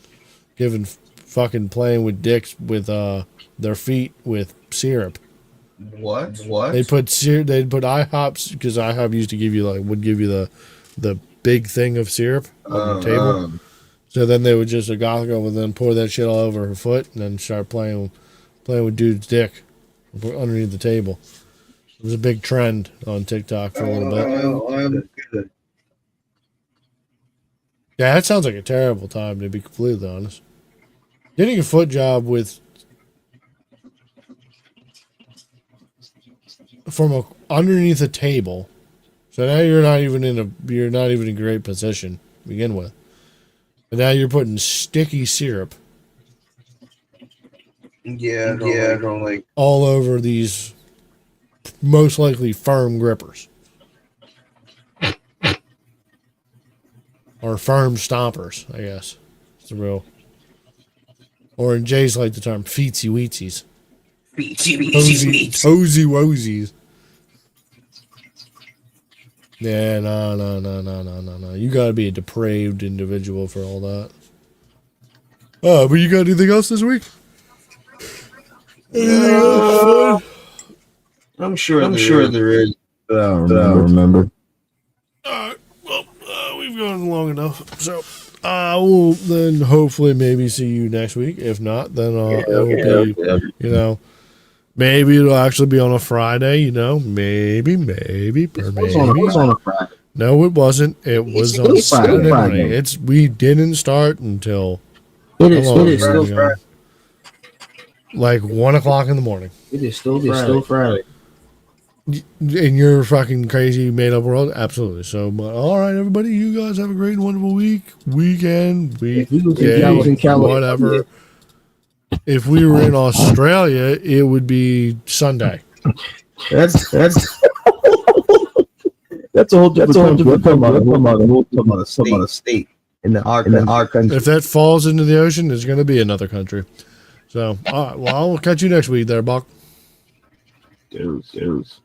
fucking playing with dicks with their feet with syrup. What? They'd put IHOPs because IHOP used to would give you the big thing of syrup on the table. So then they would just a goth girl would then pour that shit all over her foot and then start playing with dude's dick underneath the table. It was a big trend on TikTok for a little bit. Yeah, that sounds like a terrible time to be completely honest. Getting a foot job from underneath a table, so now you're not even in a great position to begin with, and now you're putting sticky syrup, all over these most likely firm grippers or firm stompers, I guess. It's the real. Or in Jay's like the term, feetsy weetsies. Hosey wozies. Yeah, no. You gotta be a depraved individual for all that. Oh, but you got anything else this week? I'm sure there is. I don't remember. Alright, well, we've gone long enough. So, I will then hopefully maybe see you next week. If not, then maybe it'll actually be on a Friday, maybe. It was on a Friday. No, it wasn't. It was on Saturday morning. We didn't start until It is still Friday. Like 1 o'clock in the morning. It is still Friday. In your fucking crazy made up world, absolutely. So, but all right, everybody, you guys have a great and wonderful weekend, day, whatever. If we were in Australia, it would be Sunday. That's a whole different talking about a state in our country. If that falls into the ocean, it's going to be another country. So, all right, well, I'll catch you next week there, Buck. Deuce.